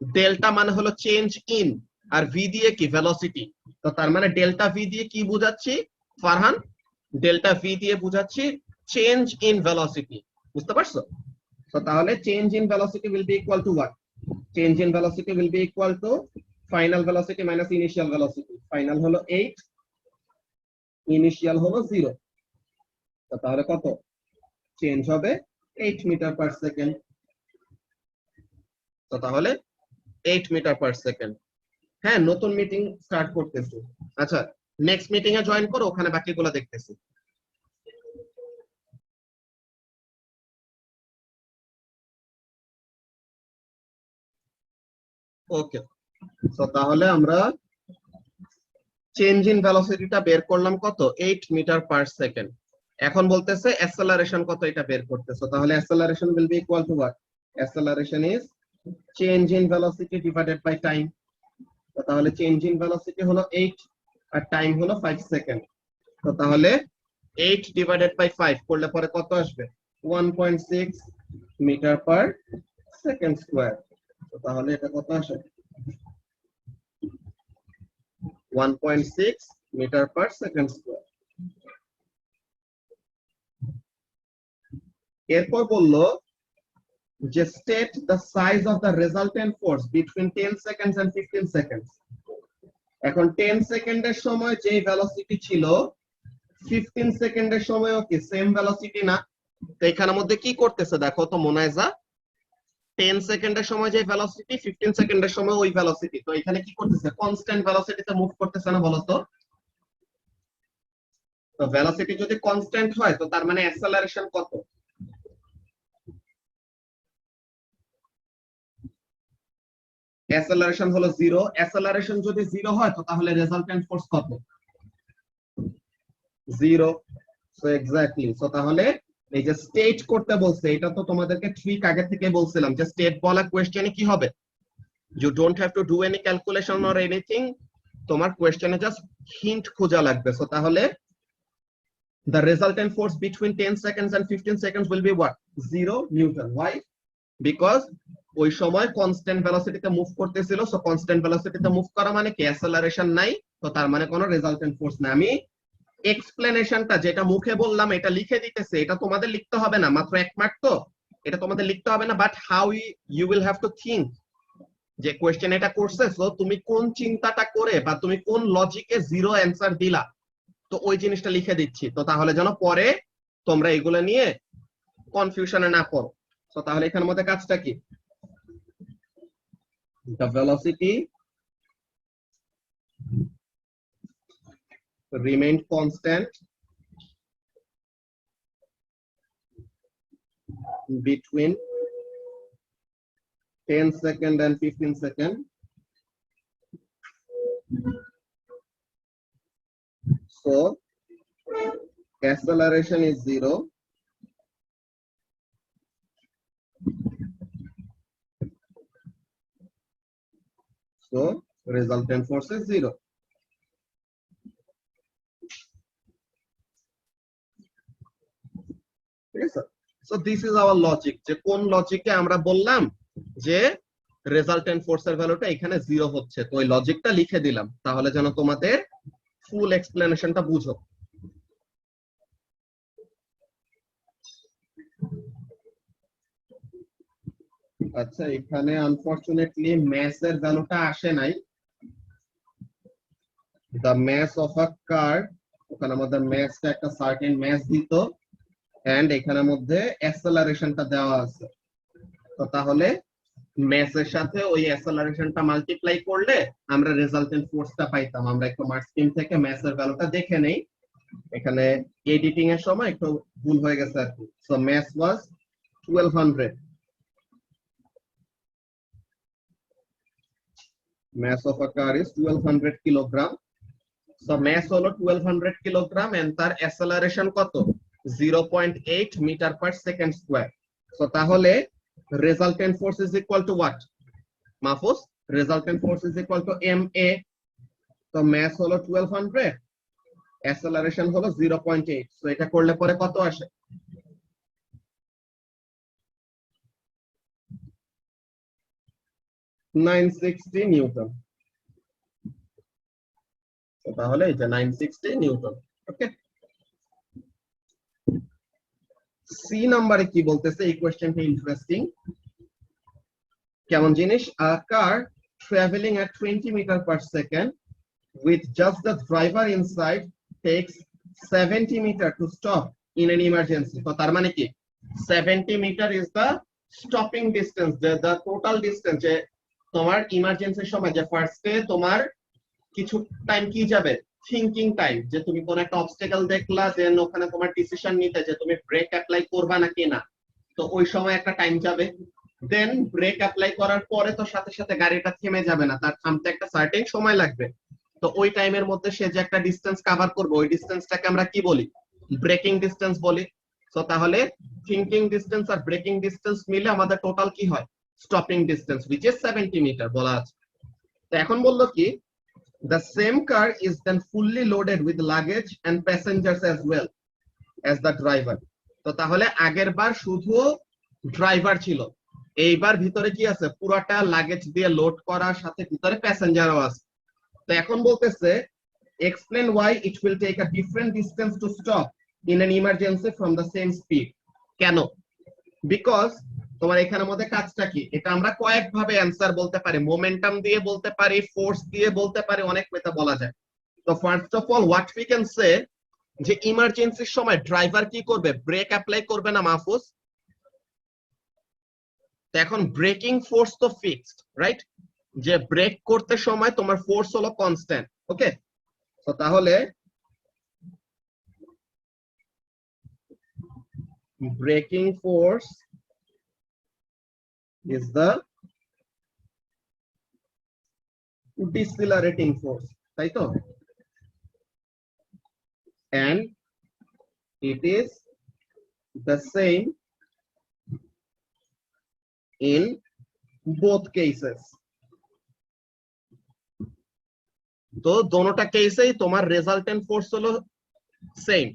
ডেল্টা মানে হলো চেঞ্জ ইন, আর ভি দিয়ে কি ভেলোসিটি। তো তার মানে ডেল্টা ভি দিয়ে কি বুঝাচ্ছি ফারহান? ডেল্টা ভি দিয়ে বুঝাচ্ছি চেঞ্জ ইন ভেলোসিটি। বুঝতে পারছো? তো তাহলে change in velocity will be equal to what? Change in velocity will be equal two final velocity minus initial velocity. Final হলো 8, ইনিশিয়াল হলো 0। তাহলে কত চেঞ্জ হবে 8 মিটার পার সেকেন্ড। তো তাহলে 8 মিটার পার সেকেন্ড। হ্যাঁ, নতুন মিটিং স্টার্ট করতেছি। আচ্ছা, নেক্সট মিটিং এ জয়েন করো, ওখানে বাকিগুলো দেখতেছি। ওকে, তো তাহলে আমরা চেঞ্জ ইন ভেলোসিটিটা বের করলাম কত 8 মিটার পার সেকেন্ড। এখন বলতেছে অ্যাক্সেলারেশন কত এটা বের করতেছে। তাহলে acceleration will be equal to what? Acceleration is change in velocity divided by time. তো তাহলে চেঞ্জ ইন ভেলোসিটি হলো 8 আর টাইম হলো 5 সেকেন্ড। তো তাহলে 8 ডিভাইডেড বাই 5 করলে পরে কত আসবে 1.6 মিটার পার সেকেন্ড স্কয়ার। তো তাহলে এটা কত আসে 1.6 মিটার পার সেকেন্ড স্কয়ার। এরপর বললো যে state the size of the resultant force between 10 seconds and 15 seconds. এখন 10 সেকেন্ডের সময় যে ভেলোসিটি ছিল 15 সেকেন্ডের সময়ও কি সেম ভেলোসিটি না? তো এখানের মধ্যে কি করতেছে দেখো তো মোনায়েজা, 10 সেকেন্ডের সময় যে ভেলোসিটি 15 সেকেন্ডের সময় ওই ভেলোসিটি। তো এখানে কি করতেছে কনস্ট্যান্ট ভেলোসিটিতে মুভ করতেছে না বলো তো? তো ভেলোসিটি যদি কনস্ট্যান্ট হয় তো তার মানে অ্যাক্সেলারেশন কত? অ্যাক্সেলারেশন হলো 0। অ্যাক্সেলারেশন যদি 0 হয় তো তাহলে রেজাল্টেন্ট ফোর্স কত? 0। So exactly. সো তাহলে এই যে স্টেট করতে বলছে, এটা তো তোমাদেরকে ঠিক আগে থেকে বলছিলাম যে স্টেট বলা কোশ্চেনে কি হবে, you don't have to do any calculation or anything, তোমার কোশ্চেনে জাস্ট হিন্ট খোঁজা লাগবে। সো তাহলে the resultant force between 10 seconds and 15 seconds will be what? 0 Newton. Why? Because ওই সময় কনস্ট্যান্ট ভেলোসিটিতে মুভ করতেছিল। সো কনস্ট্যান্ট ভেলোসিটিতে মুভ করা মানে কি অ্যাক্সেলারেশন নাই, তো তার মানে কোনো রেজাল্টেন্ট ফোর্স না। আমি এক্সপ্লেনেশনটা যেটা মুখে বললাম এটা লিখে দিতেছে, এটা তোমাদের লিখতে হবে না, মাত্র 1 মার্ক। তো এটা তোমাদের লিখতে হবে না, but how you will have to think যে কোয়েশ্চেন এটা করছে, সো তুমি কোন চিন্তাটা করে বা তুমি কোন লজিকে জিরো অ্যান্সার দিলা, তো ওই জিনিসটা লিখে দিচ্ছি, তো তাহলে যেন পরে তোমরা এগুলো নিয়ে কনফিউশনে না পড়ো। তো তাহলে এখানের মধ্যে কাজটা কি, the velocity remained constant between 10 second and 15 second. So acceleration is 0. So resultant force is 0. ঠিক আছে, so this is our logic, যে কোন লজিকে আমরা বললাম যে রেজাল্টেন্ট ফোর্সের ভ্যালুটা এখানে 0 হচ্ছে, তো ওই লজিকটা লিখে দিলাম, তাহলে যেন তোমাদের ফুল এক্সপ্লেনেশনটা বুঝো। আচ্ছা, এখানে আনফরচুনেটলি ম্যাস এর ভ্যালুটা আসে নাই, দ্য ম্যাস অফ আ কার, ওখানে আমাদের ম্যাসটা একটা সার্টেন ম্যাস দিত, এন্ড এখানের মধ্যে অ্যাক্সেলারেশনটা দেওয়া আছে, তো তাহলে ম্যাসের সাথে ওই অ্যাক্সেলারেশনটা মাল্টিপ্লাই করলে আমরা রেজাল্টেন্ট ফোর্সটা পাইতাম। আমরা একটু মার্কস স্কিম থেকে ম্যাসের ভ্যালুটা দেখে নেই, এখানে এডিটিং এর সময় একটু ভুল হয়ে গেছে আর কি। So mass was 1200, mass of a car is 1200 kilogram. So mass হলো 1200 kilogram and তার acceleration কত, 0.8 meter per second square. So তাহলে resultant force is equal to what, Mahfuz? Resultant force is equal to ma. তো mass হলো 1200, acceleration হলো 0.8, so এটা করলে পরে কত আসে, 960 নিউটন। তাহলে এটা 960 নিউটন। ওকে, সি নাম্বারে কি বলতেছে, এই কোশ্চেনটা ইন্টারেস্টিং। কেমন জিনিস, a car traveling at 20 meter per second with just the driver inside takes 70 meter to stop in an emergency. তো তার মানে কি 70 meter is the stopping distance, the total distance যে তোমার ইমার্জেন্সির সময় যে ফার্স্টে তোমার কিছু টাইম কি যাবে, থিংকিং টাইম, যে তুমি কোন একটা অবস্টাকেল দেখলা, দেন ওখানে তোমার ডিসিশন নিতে যে তুমি ব্রেক অ্যাপ্লাই করবা নাকি না, তো ওই সময় একটা টাইম যাবে। দেন ব্রেক অ্যাপ্লাই করার পরে তো সাথে সাথে গাড়িটা থেমে যাবে না, তার থামতে একটা সার্টেন সময় লাগবে, তো ওই টাইমের মধ্যে সে যে একটা ডিসটেন্স কভার করবে, ওই ডিসটেন্সটাকে আমরা কি বলি, ব্রেকিং ডিসটেন্স বলি। তো তাহলে থিংকিং ডিসটেন্স আর ব্রেকিং ডিসটেন্স মিলে আমাদের টোটাল কি হয়, stopping distance, which is 70 metre বলা আছে। তো এখন বললো কি, the same car is then fully loaded with luggage and passengers as well as the driver. তো তাহলে আগের বার শুধু ড্রাইভার ছিল, এইবার ভিতরে কি আছে, পুরাটা লাগেজ দিয়ে লোড করার সাথে ভিতরে প্যাসেঞ্জারও আছে। তো এখন বলতেছে explain why it will take a different distance to stop in an emergency from the same speed. কেন, বিকজ তোমার এখানের মধ্যে কাজটা কি, এটা আমরা কয়েক ভাবে অ্যান্সার বলতে পারি, মোমেন্টাম দিয়ে বলতে পারি, ফোর্স দিয়ে বলতে পারি, অনেক মেথড বলা যায়। তো first of all what we can say, যে ইমার্জেন্সির সময় ড্রাইভার কি করবে, ব্রেক অ্যাপ্লাই করবে না মাহফুজ? তো এখন ব্রেকিং ফোর্স তো ফিক্সড, রাইট, যে ব্রেক করতে সময় তোমার ফোর্স হলো কনস্ট্যান্ট। ওকে, তো তাহলে breaking force is the decelerating force, তাই তো, and it is the same in both cases. তো দোনোটা কেসেই তোমার রেজাল্টেন্ট ফোর্স হলো সেম।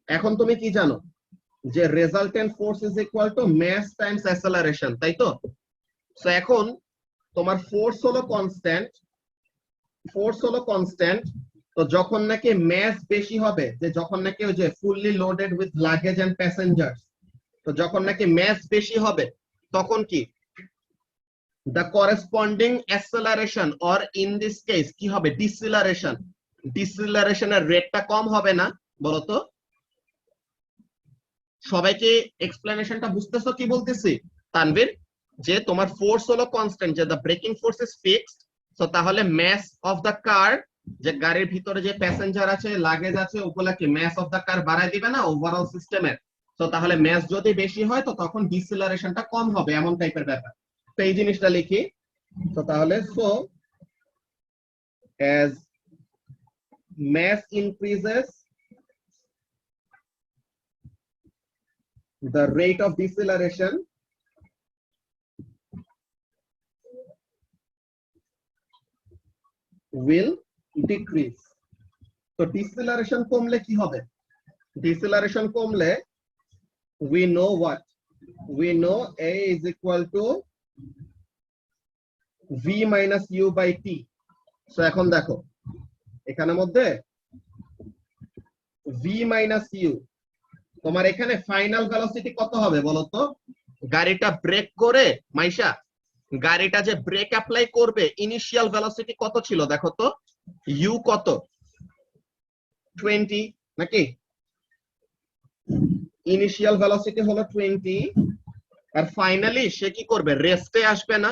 এখন তুমি কি জানো, যে resultant force is equal to mass times acceleration, তাই তো। সো এখন তোমার ফোর্স হলো কনস্ট্যান্ট, তো যখন নাকি মাস বেশি হবে, যে যখন নাকি ওই যে fully loaded with luggage and passengers, তো যখন নাকি ম্যাস বেশি হবে তখন কি the corresponding acceleration or in this case কি হবে deceleration ডিসিলারেশনের রেটটা কম হবে না বলতো সবাইকে এক্সপ্লেনেশনটা বুঝতেছো কি বলতেছি তানভীর যে তোমার ফোর্স হলো কনস্ট্যান্ট যে the braking force is fixed so তাহলে mass of the car যে গাড়ির ভিতরে যে প্যাসেঞ্জার আছে লাগেজ আছে ওগুলা কি mass of the car বাড়ায় দিবে না ওভারঅল সিস্টেমের তো তাহলে mass যদি বেশি হয় তো তখন ডিসিলারেশনটা কম হবে এমন টাইপের ব্যাপার তো এই জিনিসটা লিখি তো তাহলে so as mass increases the rate of deceleration will decrease তো deceleration কমলে কি হবে deceleration কমলে we know what we know a is equal to v minus u by t so এখন দেখো এখানের মধ্যে v minus u তোমার এখানে ফাইনাল ভেলোসিটি কত হবে বলো তো গাড়িটা ব্রেক করে মাইশা গাড়িটা যে ব্রেক অ্যাপ্লাই করবে ইনিশিয়াল ভেলোসিটি কত ছিল দেখো তো u কত 20 নাকি ইনিশিয়াল ভেলোসিটি হলো 20 আর ফাইনালি সে কি করবে রেস্টে আসবে না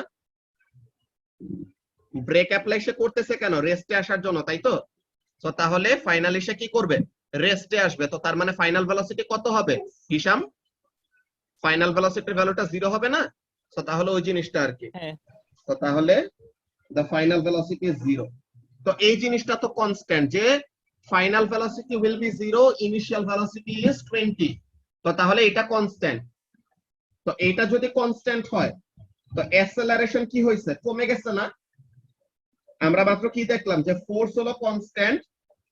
ব্রেক অ্যাপ্লাই সে করতেছে কেন রেস্টে আসার জন্য তাই তো তো তাহলে ফাইনালি সে কি করবে রেস্টে আসবে তো তার মানে ফাইনাল ভেলোসিটি কত হবে হিসাম ফাইনাল ভেলোসিটির ভ্যালুটা 0 হবে না তো তাহলে ওই জিনিসটা আর কি তো তাহলে the final velocity is 0 তো এই জিনিসটা তো কনস্ট্যান্ট যে final velocity will be 0 initial velocity is 20 তো তাহলে এটা কনস্ট্যান্ট তো এটা যদি কনস্ট্যান্ট হয় তো অ্যাক্সেলারেশন কি হইছে কমে গেছে না আমরা মাত্র কি দেখলাম যে ফোর্স হলো কনস্ট্যান্ট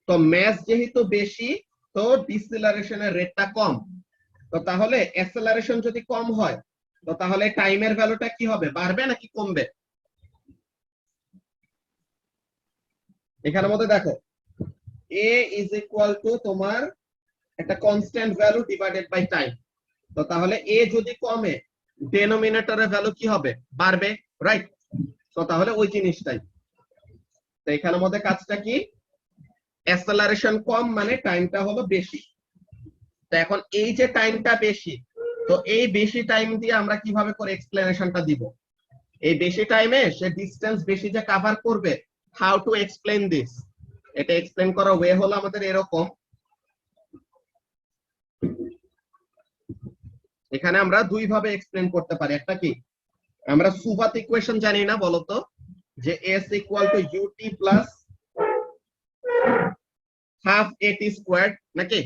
তো ম্যাস যেহেতু বেশি তো ডিসেলারেশনের রেটটা কম তো তাহলে অ্যাক্সেলারেশন যদি কম হয় তো তাহলে টাইমের ভ্যালুটা কি হবে বাড়বে নাকি কমবে এখানের মধ্যে দেখো a is equal to তোমার একটা constant value divided by time তো তাহলে a যদি কমে ডেনোমিনেটরের ভ্যালু কি হবে বাড়বে রাইট তো তাহলে ওই জিনিসটাই তো এখানের মধ্যে কাজটা কি অ্যাক্সেলারেশন কম মানে টাইমটা হলো বেশি তো এখন এই যে টাইমটা বেশি তো এই বেশি টাইম দিয়ে আমরা কিভাবে করে এক্সপ্লেনেশনটা দিব এই বেশি টাইমে সে ডিসটেন্স বেশি যে কভার করবে হাউ টু এক্সপ্লেন দিস এটা এক্সপ্লেন করার ওয়ে হলো আমাদের এরকম এখানে আমরা দুই ভাবে এক্সপ্লেন করতে পারি একটা কি আমরা সুবাত ইকুয়েশন জানি না বলতো যে s equal to ut plus half at squared নাকি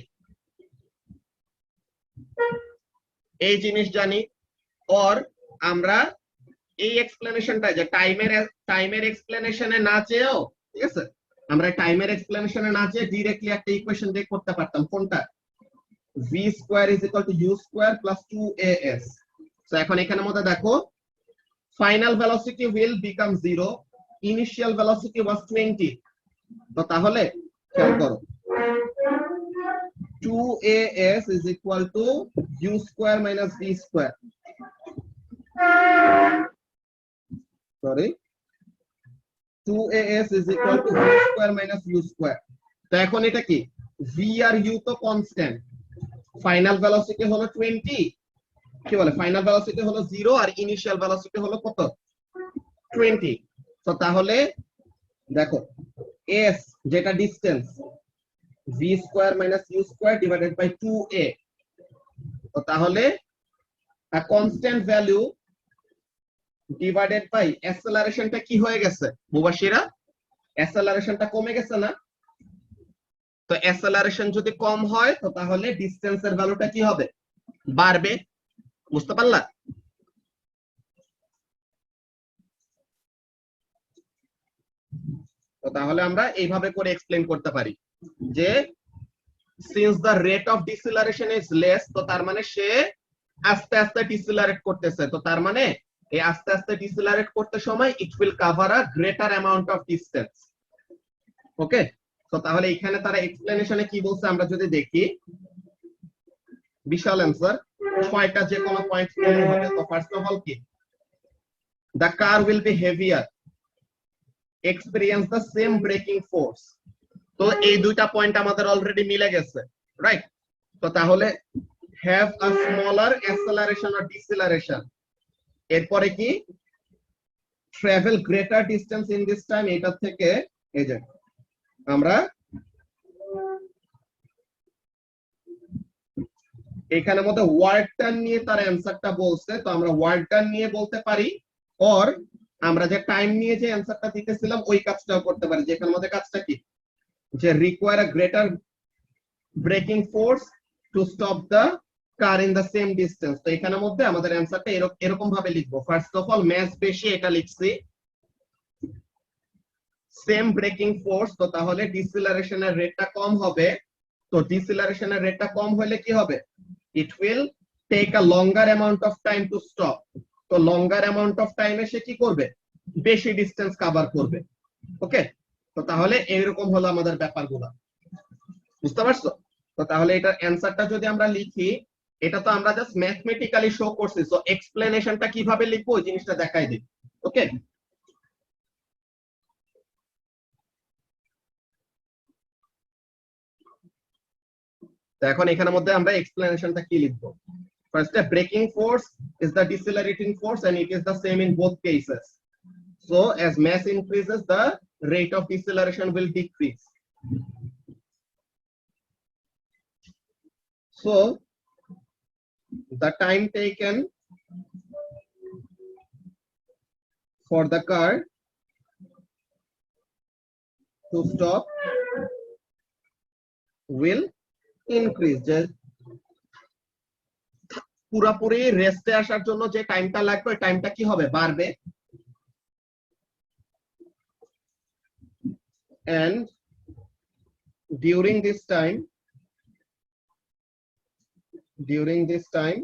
এই জিনিস জানি অর আমরা এই এক্সপ্লেনেশনটা যে টাইমের এক্সপ্লেনেশনে না চেয়েও ঠিক আছে আমরা টাইমের এক্সপ্লেনেশনে না চেয়ে डायरेक्टली একটা ইকুয়েশন দিয়ে করতে পারতাম কোনটা v square is equal to u square plus 2as so এখন এখানের মধ্যে দেখো final velocity will become 0 initial velocity was 20 তো তাহলে খেয়াল করো 2as is equal to u square minus v square sorry 2as is equal to v square minus u square তো এখন এটা কি v আর u তো কনস্ট্যান্ট ফাইনাল ভেলোসিটি হলো 20 কি বলে ফাইনাল ভেলোসিটি হলো 0 আর ইনিশিয়াল ভেলোসিটি হলো কত 20 তো তাহলে দেখো s যেটা distance v square minus u square divided by 2a তো তাহলে a constant value divided by অ্যাক্সেলারেশনটা কি হয়ে গেছে মুবাশিরা অ্যাক্সেলারেশনটা কমে গেছে না তো অ্যাক্সেলারেশন যদি কম হয় তো তাহলে ডিসটেন্সের ভ্যালুটা কি হবে বাড়বে বুঝতে পারলা তো তাহলে আমরা এইভাবে করে এক্সপ্লেইন করতে পারি যে since the rate of deceleration is less তো তার মানে সে আস্তে আস্তে ডিসেলারেট করতেছে তো তার মানে এই আস্তে আস্তে ডিসেলারেট করতে সময় it will cover a greater amount of distance ওকে তো তাহলে এখানে তারা এক্সপ্লেনেশনে কি বলছে আমরা যদি দেখি বিশাল অ্যান্সার, 6টা যে কোনো পয়েন্ট নিলে হবে। তো ফার্স্ট অফ অল কি, the car will be heavier, experience the same braking force। তো এই দুইটা পয়েন্ট আমাদের অলরেডি মিলে গেছে, রাইট? তো তাহলে have a smaller acceleration or deceleration, এরপরে কি travel greater distance in this time, এটা থেকে এই যে আমরা এখানে মধ্যে ওয়ার্ডটা নিয়ে তার অ্যান্সারটা বলছে, তো আমরা ওয়ার্ডটা নিয়ে বলতে পারি, অর আমরা যে টাইম নিয়ে যে অ্যান্সারটা দিতেছিলাম ওই কাজটাও করতে পারি। যেখানে মধ্যে কাজটা কি, যে require a greater breaking force to stop the car in the same distance. তো এখানের মধ্যে আমাদের অ্যান্সারটা এরকম ভাবে লিখবো। ফার্স্ট অফ অল ম্যাথ বেশি, এটা লিখছি সেম ব্রেকিং ফোর্স, তো তাহলে ডিসিলারেশনের রেটটা কম হবে। তো ডিসিলারেশনের রেটটা কম হলে কি হবে, it will take a longer amount of time to stop। তো longer amount of time এ সে কি করবে, বেশি ডিসটেন্স কভার করবে। ওকে, তো তাহলে এইরকম হলো আমাদের ব্যাপারগুলো, বুঝতে পারছো? তো তাহলে এটার অ্যানসারটা যদি আমরা লিখি, এটা তো আমরা জাস্ট ম্যাথমেটিক্যালি শো করছি, সো এক্সপ্লেনেশনটা কিভাবে লিখবো ওই জিনিসটা দেখাই দিই। ওকে, তো এখন এখানের মধ্যে আমরা এক্সপ্লেনেশনটা কি লিখবো। First, a braking force is the decelerating force and it is the same in both cases. So as mass increases, the rate of deceleration will decrease. So the time taken for the car to stop will increase। পুরোপুরি রেস্টে আসার জন্য যে টাইমটা লাগবে ওই টাইমটা কি হবে, বাড়বে। and during this time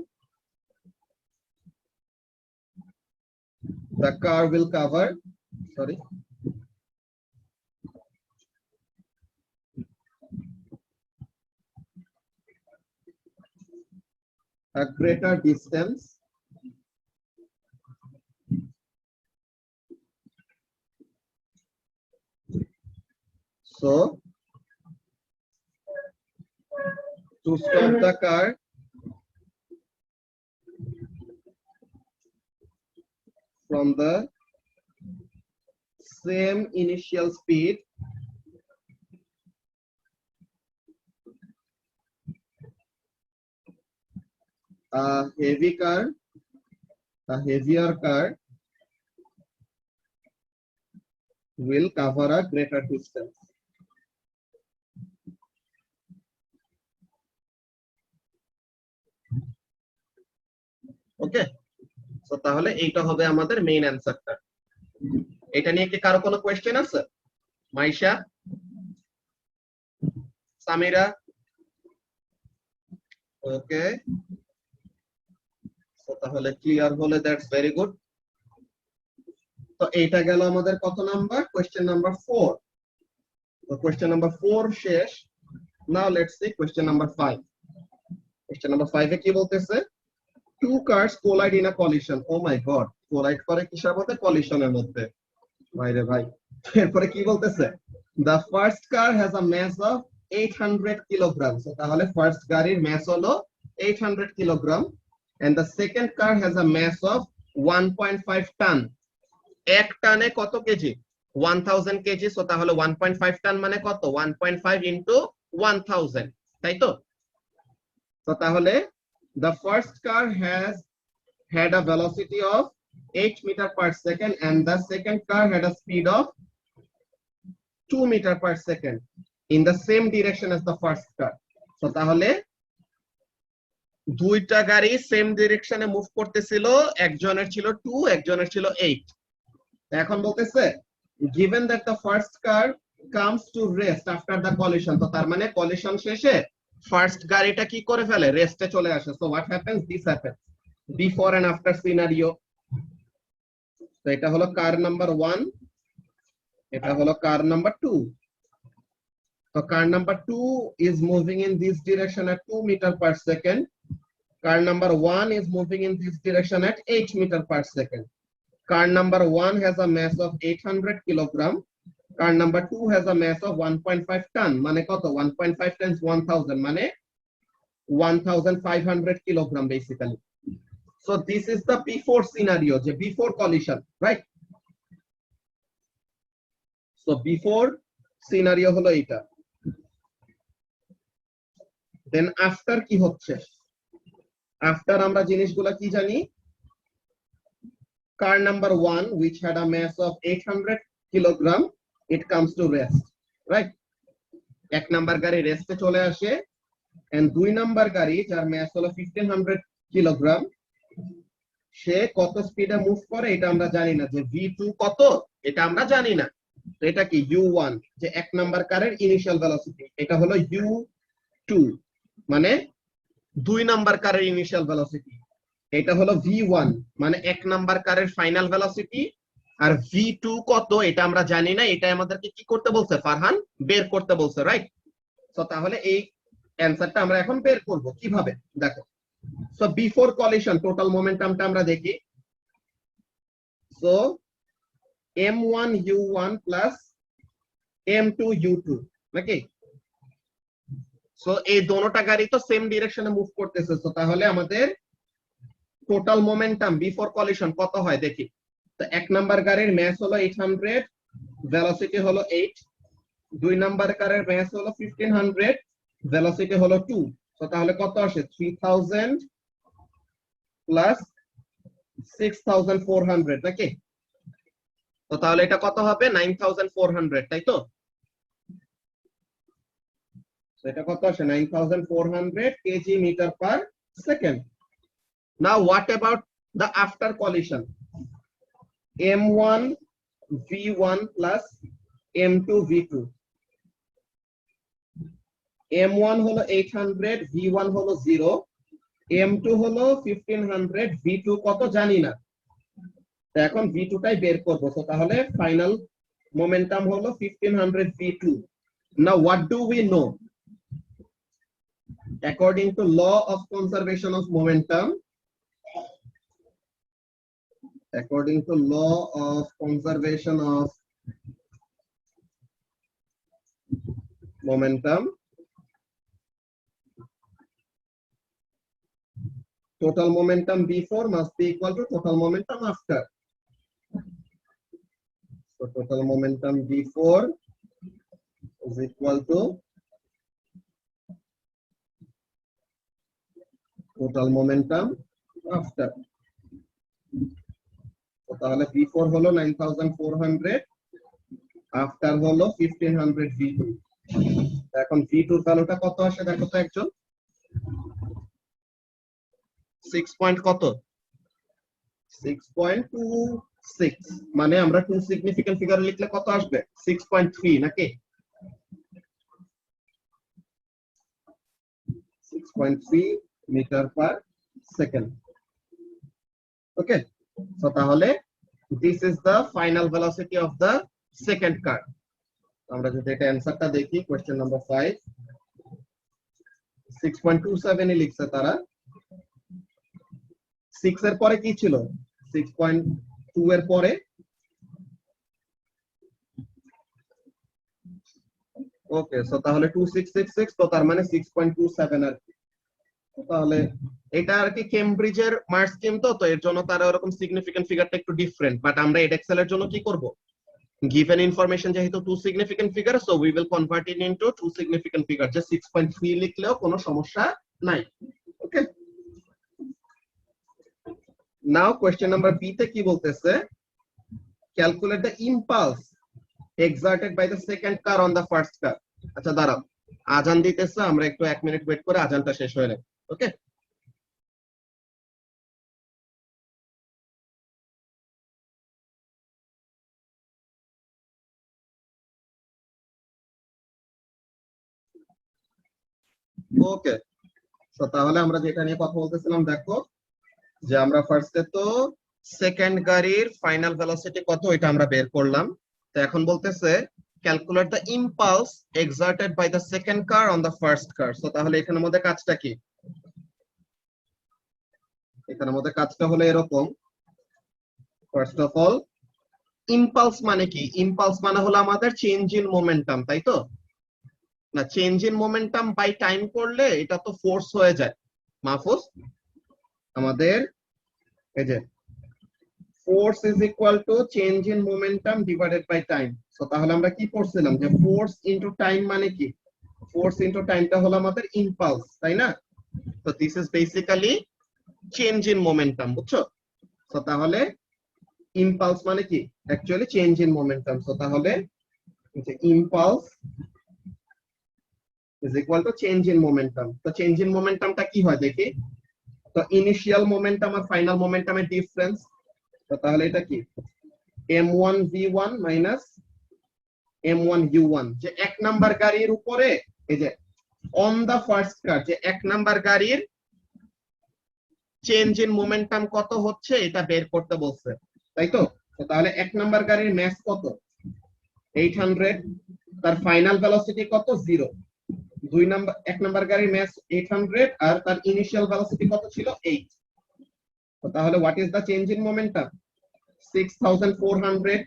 the car will cover a greater distance so to stop the car from the same initial speed, a heavier car will cover a greater distance। ওকে, তো তাহলে এইটা হবে আমাদের মেইন অ্যানসারটা। এটা নিয়ে কি কারো কোনো কোয়েশ্চেন আছে? মাইশা, সামিরা, ওকে, তো তাহলে ক্লিয়ার হলে দ্যাটস ভেরি গুড। তো এইটা গেল আমাদের কত নাম্বার, কোয়েশ্চেন নাম্বার 4। তো কোয়েশ্চেন নাম্বার 4 শেষ। নাও let's see question number 5। Question number 5 এ কি বলতেছে, two cars collide in a collision। oh my god, collide করে কিসের মধ্যে, কলিশনের মধ্যে। ভাইরে ভাই, এরপরে কি বলতেছে, the first car has a mass of 800 kilograms। তাহলে ফার্স্ট গাড়ির মাস হলো 800 kilogram and the second car has a mass of 1.5 ton। এক টানে কত কেজি, 1000 কেজি। সো তাহলে 1.5 টন মানে কত, 1.5 ইনটু 1000, তাই তো? তো তাহলে the first car had a velocity of 8 meter per second and the second car had a speed of 2 meter per second in the same direction as the first car। তো তাহলে দুইটা গাড়ি সেম ডিরেকশনে মুভ করতেছিল, একজনের ছিল 2, একজনের ছিল 8। এখন বলতেছে given that the first car comes to rest after the collision। তো তার মানে কলিশন শেষে ফার্স্ট গাড়িটা কি করে ফেলে, রেস্টে চলে আসে। So what happens, this happens, before and after scenario. তো এটা হলো কার নাম্বার 1, এটা হলো কার নাম্বার 2। তো car number 2 is moving in this direction at 2 meter per second. Car number 1 is moving in this direction at 8 meter per second. Car number 1 has a mass of 800 kilogram. Car number 2 has a mass of 1.5 ton. মানে কত? 1.5 times 1000 মানে 1500 kilogram basically. So this is the before scenario, যে before collision, right? So before scenario হলো এটা। Then after কি হচ্ছে? After আমরা জিনিসগুলা কি জানি? Car number 1 which had a mass of 800 kilogram, it comes to rest, right? এক নাম্বার গাড়ি রেস্টে চলে আসে, and দুই নাম্বার গাড়ি যার mass হলো 1500 কিলোগ্রাম, সে কত স্পিডে মুভ করে এটা আমরা জানি না, যে v2 কত এটা আমরা জানি না। তো এটা কি u1, যে এক নাম্বার কারের ইনিশিয়াল ভেলোসিটি, এটা হলো u2 মানে দুই নাম্বার কারের ইনিশিয়াল ভেলোসিটি, এটা হলো v1 মানে এক নাম্বার কারের ফাইনাল ভেলোসিটি, আর v2 কত এটা আমরা জানি না, এটা আমাদেরকে কি করতে বলছে ফারহান? বের করতে বলছে, রাইট? সো তাহলে এই অ্যানসারটা আমরা এখন বের করব কিভাবে, দেখো। সো বিফোর কলিশন টোটাল মোমেন্টামটা আমরা দেখি। So m1 u1 plus m2 u2 নাকি? সো এই দোনোটা গাড়ি তো সেম ডিরেকশনে মুভ করতেছে, সো তাহলে আমাদের টোটাল মোমেন্টাম বিফোর কলিশন কত হয় দেখি। তো এক নাম্বার গাড়ির ম্যাস হলো 800, ভেলোসিটি হলো 8, দুই নাম্বার গাড়ির ম্যাস হলো 1500, ভেলোসিটি হলো 2, সো তাহলে কত আসে? 3000 প্লাস 6400 নাকি? তো তাহলে এটা কত হবে? 9400, তাই তো? এটা কত আসে? 9400 KG metre per second. Now what about the after collision? m1 v1 plus m2 v2, m1 হলো 800, v1 হলো 0, m2 হলো 1500, v2 কত জানি না, তো এখন v2 টাই বের করব। তো তাহলে ফাইনাল মোমেন্টাম হলো 1500 v2। Now what do we know? According to law of conservation of momentum, according to law of conservation of momentum, total momentum before must be equal to total momentum after. So total momentum before is equal to total momentum after. So তাহলে before হলো 9400, after হলো 1500 v2। এখন v2 এর ভ্যালুটা কত আসে দেখো তো একজন? 6 পয়েন্ট কত? 6.26, মানে আমরা টু সিগনিফিকেন্ট ফিগার লিখলে কত আসবে? 6.3 নাকি? 6.3 মিটার পার সেকেন্ড। ওকে, সো তাহলে this is the final velocity of the second car. আমরা যদি এটা অ্যানসারটা দেখি, কোশ্চেন নাম্বার 5, 6.27 এ লিখছে তারা। 6 এর পরে কি ছিল? 6.2 এর পরে ওকে, সো তাহলে 2666, তো তার মানে 6.27 আর কি। তাহলে এটা আর কি কেমব্রিজের মার্ক স্কিম, তো এর জন্য তারা এরকম সিগনিফিকেন্ট ফিগারটা একটু ডিফারেন্ট, বাট আমরা এডএক্সেল এর জন্য কি করব? given information যেহেতু two significant figure, so we will convert it into two significant figure, যে 6.3 লিখলেও কোনো সমস্যা নাই। Okay, now question number B তে কি বলতেছে? Calculate the impulse exerted by the second car on the first car. আচ্ছা দাঁড়াও, আজান দিতেছে, আমরা একটু 1 মিনিট ওয়েট করে আজানটা শেষ হয়ে যাবে। ওকে, ওকে, তো তাহলে আমরা যেটা নিয়ে কথা বলতেছিলাম দেখো, যে আমরা ফার্স্টে তো সেকেন্ড গাড়ির ফাইনাল ভেলোসিটি কত এটা আমরা বের করলাম। তো এখন বলতেছে calculate the impulse exerted by the second car on the first car. So তাহলে এখানের মধ্যে কাজটা কি? এখানের মধ্যে কাজটা হলো এরকম, ফার্স্ট অফ অল ইম্পালস মানে কি? ইম্পালস মানে হলো আমাদের চেঞ্জ ইন মোমেন্টাম, তাই তো? না, change in momentum by time করলে এটা তো ফোর্স হয়ে যায় মাহফুজ। আমাদের এই যে force is equal to change in momentum divided by time. So তাহলে আমরা কি পড়ছিলাম যে ফোর্স ইনটু টাইম মানে কি? ফোর্স ইনটু টাইমটা হলো আমাদের ইম্পালস, তাই না? তো this is basically change in momentum, বুঝছো? সো তাহলে ইম্পালস মানে কি? Actually change in momentum. So তাহলে impulse is equal to change in momentum. তো চেঞ্জ ইন মোমেন্টামটা কি হয় দেখি। তো ইনিশিয়াল মোমেন্টাম আর ফাইনাল মোমেন্টামের ডিফারেন্স। তো তাহলে এটা কি? m1 v1 minus m1 u1। যে এক নাম্বার গাড়ির উপরে এই যে অন দা ফার্স্ট কার, যে এক নাম্বার গাড়ির চেঞ্জ ইন মোমেন্টাম কত হচ্ছে এটা বের করতে বলছে, তাই তো? তো তাহলে এক নাম্বার গাড়ির ম্যাস কত? 800। তার ফাইনাল ভেলোসিটি কত? 0। এক নাম্বার গাড়ির ম্যাস 800 আর তার ইনিশিয়াল ভেলোসিটি কত ছিল? 8। তো তাহলে what is the change in momentum? 6400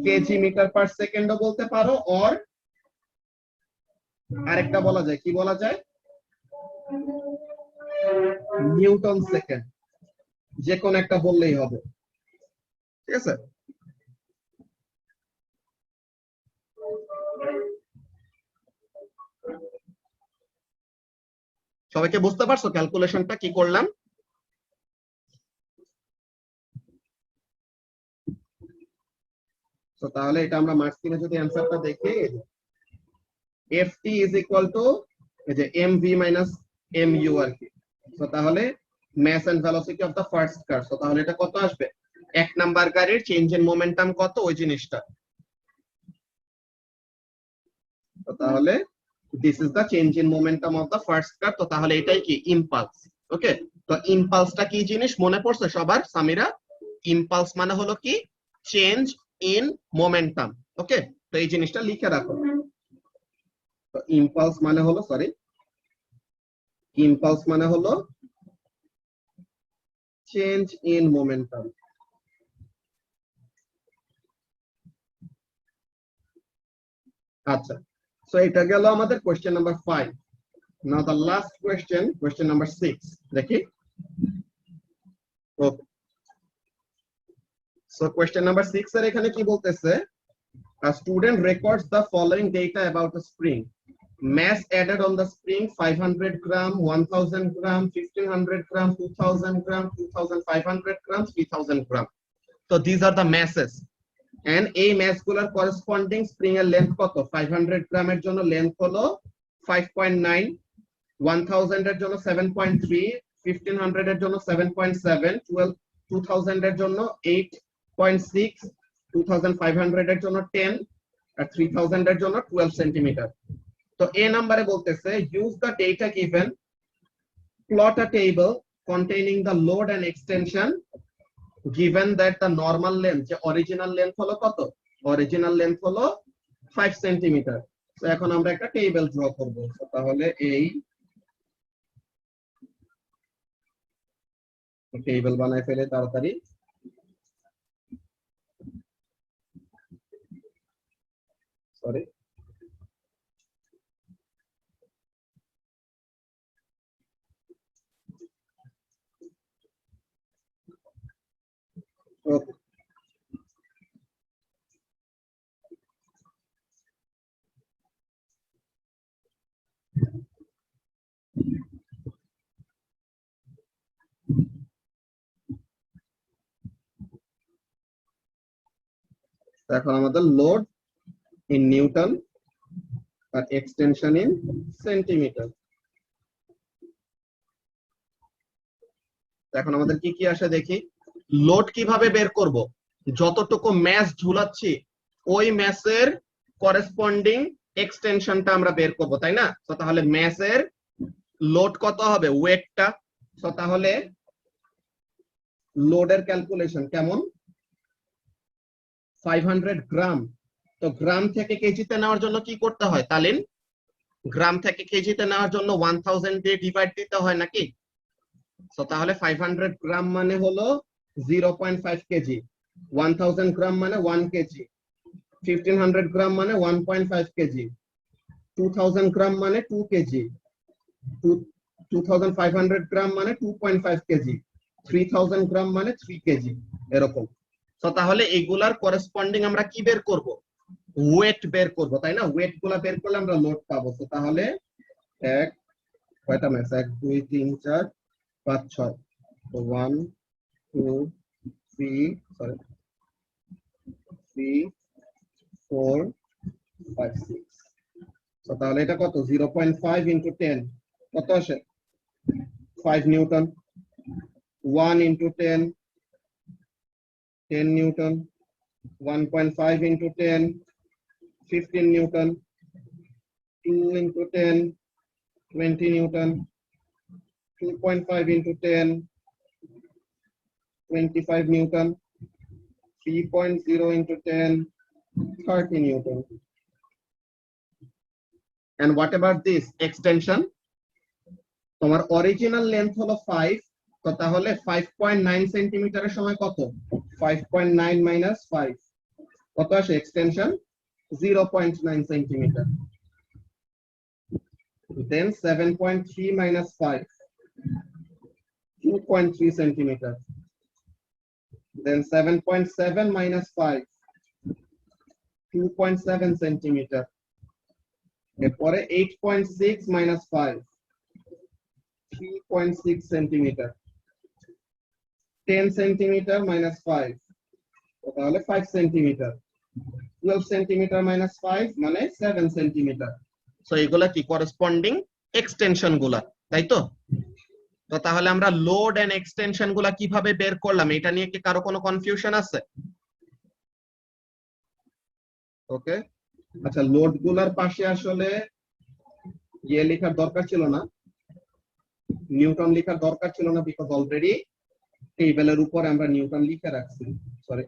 KG metre per সেকেন্ডও বলতে পারো, অর আরেকটা বলা যায়, কি বলা যায়? Newton second. যে কোন একটা বললেই হবে, ঠিক আছে? সবাইকে বুঝতে পারছো ক্যালকুলেশনটা কি করলাম? তো তাহলে এটা আমরা মার্কস কিনে যদি অ্যানসারটা দেখি, ft ইজ ইকুয়াল টু এই যে mv মাইনাস mu আর কি। তো তাহলে mass and velocity of the first car. তো তাহলে এটা কত আসবে? এক নাম্বার গাড়ির চেঞ্জ ইন মোমেন্টাম কত, ওই জিনিসটা। তো তাহলে this is the change in momentum of the first car. তো তাহলে এটাই কি? ইম্পালস। ওকে, তো ইম্পালসটা কি জিনিস মনে পড়ছে সবার? সামিরা, ইম্পালস মানে হলো কি? Change in momentum. ওকে, তো এই জিনিসটা লিখে রাখো। তো ইম্পালস মানে হলো, সরি, ইম্পালস মানে হলো চেঞ্জ ইন মোমেন্টাম। আচ্ছা, সো এটা গেল আমাদের question number 5। Now the last question, question number 6 দেখি। ওকে, সো কোশ্চেন নাম্বার 6 এর এখানে কি বলতেছে? A student records the following data about the spring. Mass added on the spring 500 gram, 1000 gram, 1500 gram, 2000 gram, 2500 gram, 3000 gram. So these are the masses. And এই mass গুলোর corresponding spring এর length কত? 500 gram এর জন্য length হলো 5.9, 1000 এর জন্য 7.3, 1500 এর জন্য 7.7, 2000 এর জন্য 8.6, 2500 এর জন্য 10 আর 3000 এর জন্য 12 সেন্টিমিটার। তো এ নম্বরে বলতেছে use the data given, plot a table containing the load and extension given that the normal length, যে অরিজিনাল লেন্থ হলো কত? অরিজিনাল লেন্থ হলো 5 সেন্টিমিটার। তো এখন আমরা একটা টেবিল ড্র করব। তাহলে এই টেবিল বানায় ফেলে তাড়াতাড়ি। সরি, ওকে, এখন আমাদের লোড ইন নিউটন আর এক্সটেনশন ইন সেন্টিমিটার। এখন আমাদের কি কি আসে দেখি। লোড কিভাবে বের করব? যতটুকু ম্যাস ঝুলাচ্ছি ওই ম্যাসের করেসপন্ডিং এক্সটেনশনটা আমরা বের করব, তাই না? তো তাহলে ম্যাসের লোড কত হবে? ওয়েটটা। তো তাহলে লোডের ক্যালকুলেশন কেমন? 500 গ্রাম। তো গ্রাম থেকে কেজিতে নেওয়ার জন্য কি করতে হয় তালিন? গ্রাম থেকে কেজিতে নেওয়ার জন্য 1000 দিয়ে ডিভাইড দিতে হয় নাকি? তো তাহলে 500 গ্রাম মানে হলো 0.5 কেজি, 1000 গ্রাম মানে 1 কেজি, 1500 গ্রাম মানে 1.5 কেজি, 2000 গ্রাম মানে 2 কেজি, 2500 গ্রাম মানে 2.5 কেজি, 3000 গ্রাম মানে 3 কেজি, এরকম। তো তাহলে এইগুলার করেসপন্ডিং আমরা কি বের করব? ওয়েট বের করব, তাই না? ওয়েট গুলা বের করলে আমরা লোড পাবো। তো তাহলে এক কয়টা ম্যাচ, 1 2 3 4 5 6, 1 2 3 সরি 3 4 5 6। তো তাহলে এটা কত? 0.5 ইনটু 10 কত আসে? 5 Newton. 1 into 10 10 Newton. 1.5 into 10 15 Newton. 2 into 10 20 Newton. 2.5 into 10, 25 Newton. 3.0 into 10, 30 Newton. And what about this extension? তোমার অরিজিনাল লেন্থ হলো 5, তো তাহলে 5.9 সেন্টিমিটারের সময় কত? 5.9 minus 5 কত আসে extension? 0.9 centimetre. Then 7.3 minus 5, 2.3 centimeter. Then 7.7 minus 5, 2.7 centimeter. এরপরে 8.6 minus 5, 3.6 centimeter. 10 centimeter minus 5, তাহলে 5 centimeter. 12 centimeter minus 5 মানে 7 centimeter. সো এগুলা কি করেসপন্ডিং এক্সটেনশন গুলা, তাই তো? তো তাহলে আমরা লোড এন্ড এক্সটেনশন গুলা কিভাবে বের করলাম, এটা নিয়ে কি কারো কোনো কনফিউশন আছে? ওকে, আচ্ছা, লোড গুলার পাশে আসলে ইয়ে লেখার দরকার ছিল না, নিউটন লেখার দরকার ছিল না, বিকজ অলরেডি টেবিলের উপর আমরা নিউটন লিখে রাখছি। সরি,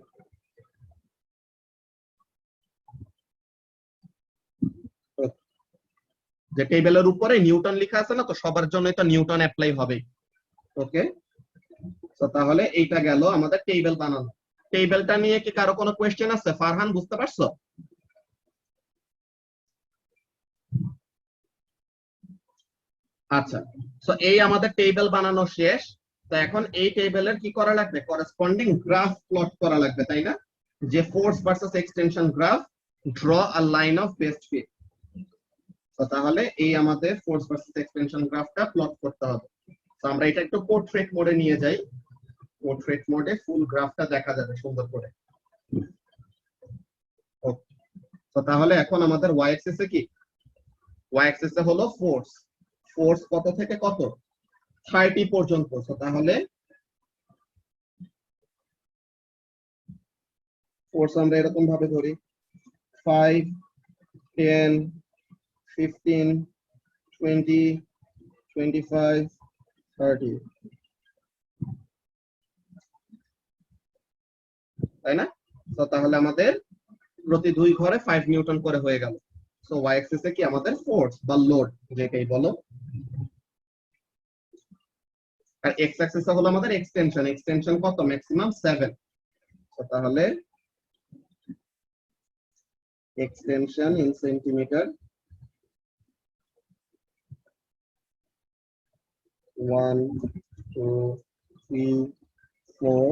যে টেবিলের উপরে নিউটন লেখা আছে না, তো সবার জন্য তো নিউটন অ্যাপ্লাই হবে। ওকে, তো তাহলে এইটা গেল আমাদের টেবিল বানানো। টেবিলটা নিয়ে কি কারো কোনো কোয়েশ্চেন আছে? ফারহান, বুঝতে পারছো? আচ্ছা, তো এই আমাদের টেবিল বানানো শেষ। তো এখন এই টেবিলের কি করা লাগবে? করেসপন্ডিং গ্রাফ প্লট করা লাগবে, তাই না? যে force versus extension graph, draw a line of best fit. তো তাহলে এই আমাদের ফোর্স ভার্সেস এক্সটেনশন গ্রাফটা প্লট করতে হবে। তো আমরা এটা একটু পোর্ট্রেট মোডে নিয়ে যাই। পোর্ট্রেট মোডে ফুল গ্রাফটা দেখা যাবে সুন্দর করে। তো তাহলে এখন আমাদের ওয়াই অ্যাক্সিসে কি? ওয়াই অ্যাক্সিসে হলো ফোর্স। ফোর্স কত থেকে কত? 30 পর্যন্ত। তো তাহলে ফোর্স আমরা এরকম ভাবে ধরি 5 10 15 20 25 30, তাই না? তো তাহলে আমাদের প্রতি 2 ঘরে 5 নিউটন করে হয়ে গেল। সো ওয়াই অ্যাক্সিসে কি আমাদের ফোর্স বা লোড যেটাই বলো, আর এক্স অ্যাক্সিসে হলো আমাদের এক্সটেনশন। এক্সটেনশন কত? ম্যাক্সিমাম 7। তো তাহলে extension in centimeter, 1 2 3 4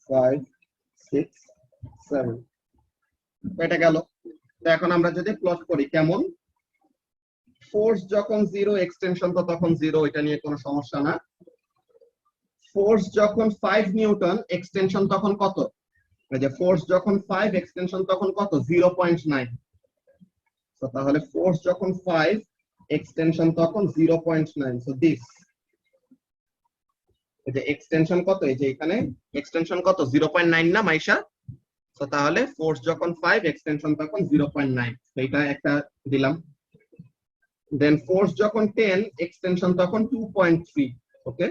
5 6 7, এটা গেল। তো এখন আমরা যদি প্লট করি, কেমন? ফোর্স যখন 0, এক্সটেনশন তো তখন 0, এটা নিয়ে কোনো সমস্যা না। ফোর্স যখন 5 নিউটন, এক্সটেনশন তখন কত? এই যে ফোর্স যখন 5, এক্সটেনশন তখন কত? 0.9। তো তাহলে ফোর্স যখন 5, এক্সটেনশন তখন 0.9। সো দিস, এই যে এক্সটেনশন কত? এই যে এখানে এক্সটেনশন কত? 0.9 না মাইশা? তো তাহলে ফোর্স যখন 5, এক্সটেনশন তখন 0.9, এইটা একটা দিলাম। দেন ফোর্স যখন 10, এক্সটেনশন তখন 2.3। ওকে,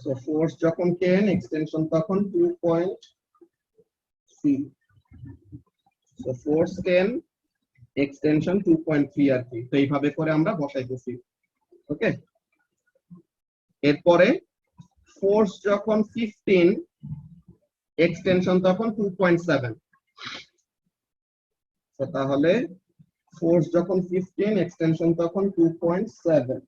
সো ফোর্স যখন 10, এক্সটেনশন তখন C. So 410 extension 2.3 আর কি, তো এইভাবে করে আমরা বসাইতেছি। ওকে, এরপরে ফোর্স যখন 15 এক্সটেনশন তখন 2.7, তো তাহলে ফোর্স যখন 15 এক্সটেনশন তখন 2.7।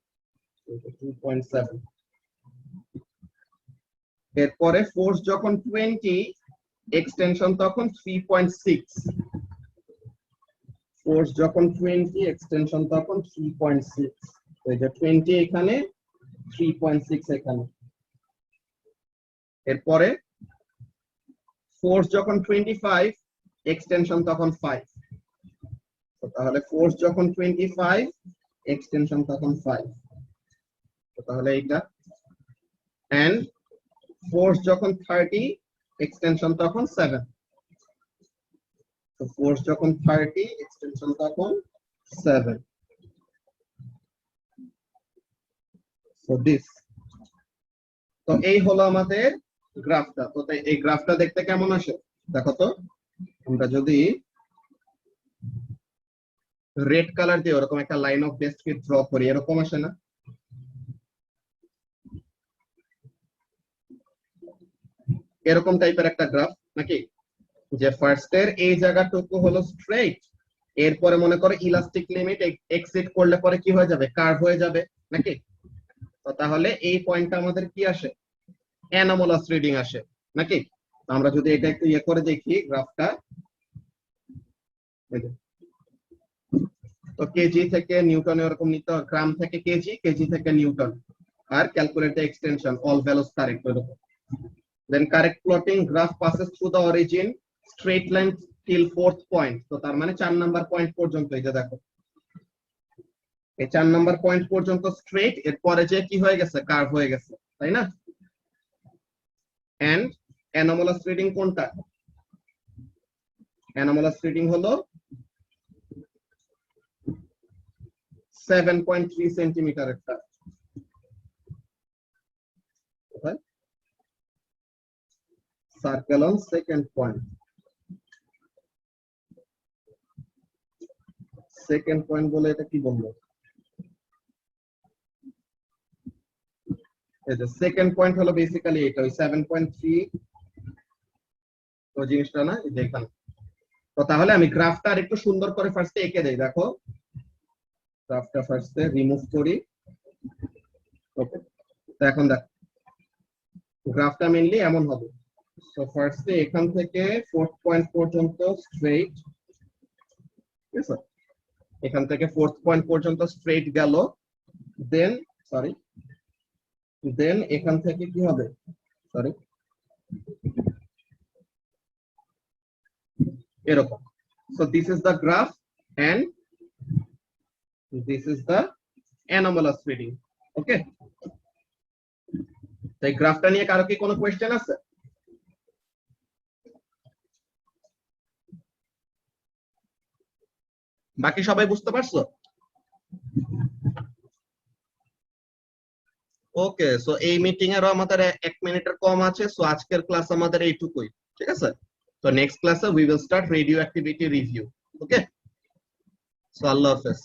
এরপরে ফোর্স যখন 20 এক্সটেনশন তখন 3.6, ফোর্স যখন 20 এক্সটেনশন তখন 3.6, এই যে 20 এখানে 3.6 এখানে। এরপরে ফোর্স যখন 25 এক্সটেনশন তখন 5, তো তাহলে ফোর্স যখন 25 এক্সটেনশন তখন 5, তো তাহলে এইটা। এন্ড ফোর্স যখন 30 এক্সটেনশন তখন 7, তো ফোর্স যখন 30 এক্সটেনশন তখন 7। সো দিস, তো এই হলো আমাদের গ্রাফটা। তো এই গ্রাফটা দেখতে কেমন আসে দেখো তো, আমরা যদি রেড কালার দিয়ে ওরকম একটা line of best fit draw করি, এরকম আসে না? এরকম টাইপের একটা গ্রাফ নাকি, যে ফার্স্ট এর এই জায়গাটুকু হলো স্ট্রেট, এরপরে মনে করো ইলাস্টিক লিমিট এক্সিট করলে পরে কি হয়ে যাবে, কার্ভ হয়ে যাবে নাকি। তো তাহলে এই পয়েন্টটা আমাদের কি আসে, অ্যানোমালাস রিডিং আসে নাকি। তো আমরা যদি এটা একটু ইয়ে করে দেখি গ্রাফটা, তো কেজি থেকে নিউটনে এরকম নিতে হবে, গ্রাম থেকে কেজি, কেজি থেকে নিউটন, আর calculate the extension, all values correct এরকম। Then correct plotting graph passes through the origin straight line till 4th point, তো তার মানে 4 নাম্বার পয়েন্ট পর্যন্ত, এই যে দেখো এই 4 নাম্বার পয়েন্ট পর্যন্ত স্ট্রেট, এরপরে যে কি হয়ে গেছে, কার্ভ হয়ে গেছে, তাই না। এন্ড অ্যানোমালাস রিডিং কোনটা, অ্যানোমালাস রিডিং হলো 7.3 সেন্টিমিটার একটা, circle on second point. Second point বলে এটা কি বলবো, এই যে সেকেন্ড পয়েন্ট হলো বেসিক্যালি এটা, ওই 7.3 তো জিনিসটা না, এই যে এখানে। তো তাহলে আমি গ্রাফটা আর একটু সুন্দর করে ফার্স্টে এঁকে দেই, দেখো গ্রাফটা ফার্স্টে রিমুভ করি। ওকে, তো এখন দেখো গ্রাফটা মেইনলি এমন হবে। সো ফার্স্টে এখান থেকে 4th পয়েন্ট পর্যন্ত স্ট্রেট, ঠিক আছে, এখান থেকে 4th পয়েন্ট পর্যন্ত স্ট্রেট গেল, দেন সরি, দেন এখান থেকে কি হবে, সরি এরকম। So this is the graph and this is the anomalous reading. Okay, তো এই গ্রাফটা নিয়ে কারো কি কোনো কোয়েশ্চেন আছে? বাকি সবাই বুঝতে পারছো? ওকে, সো এই মিটিং এরও আমাদের 1 মিনিটের কম আছে, সো আজকের ক্লাস আমাদের এইটুকুই, ঠিক আছে। তো নেক্সট ক্লাসে we will start radioactivity review. Okay, so আল্লাহ হাফেজ।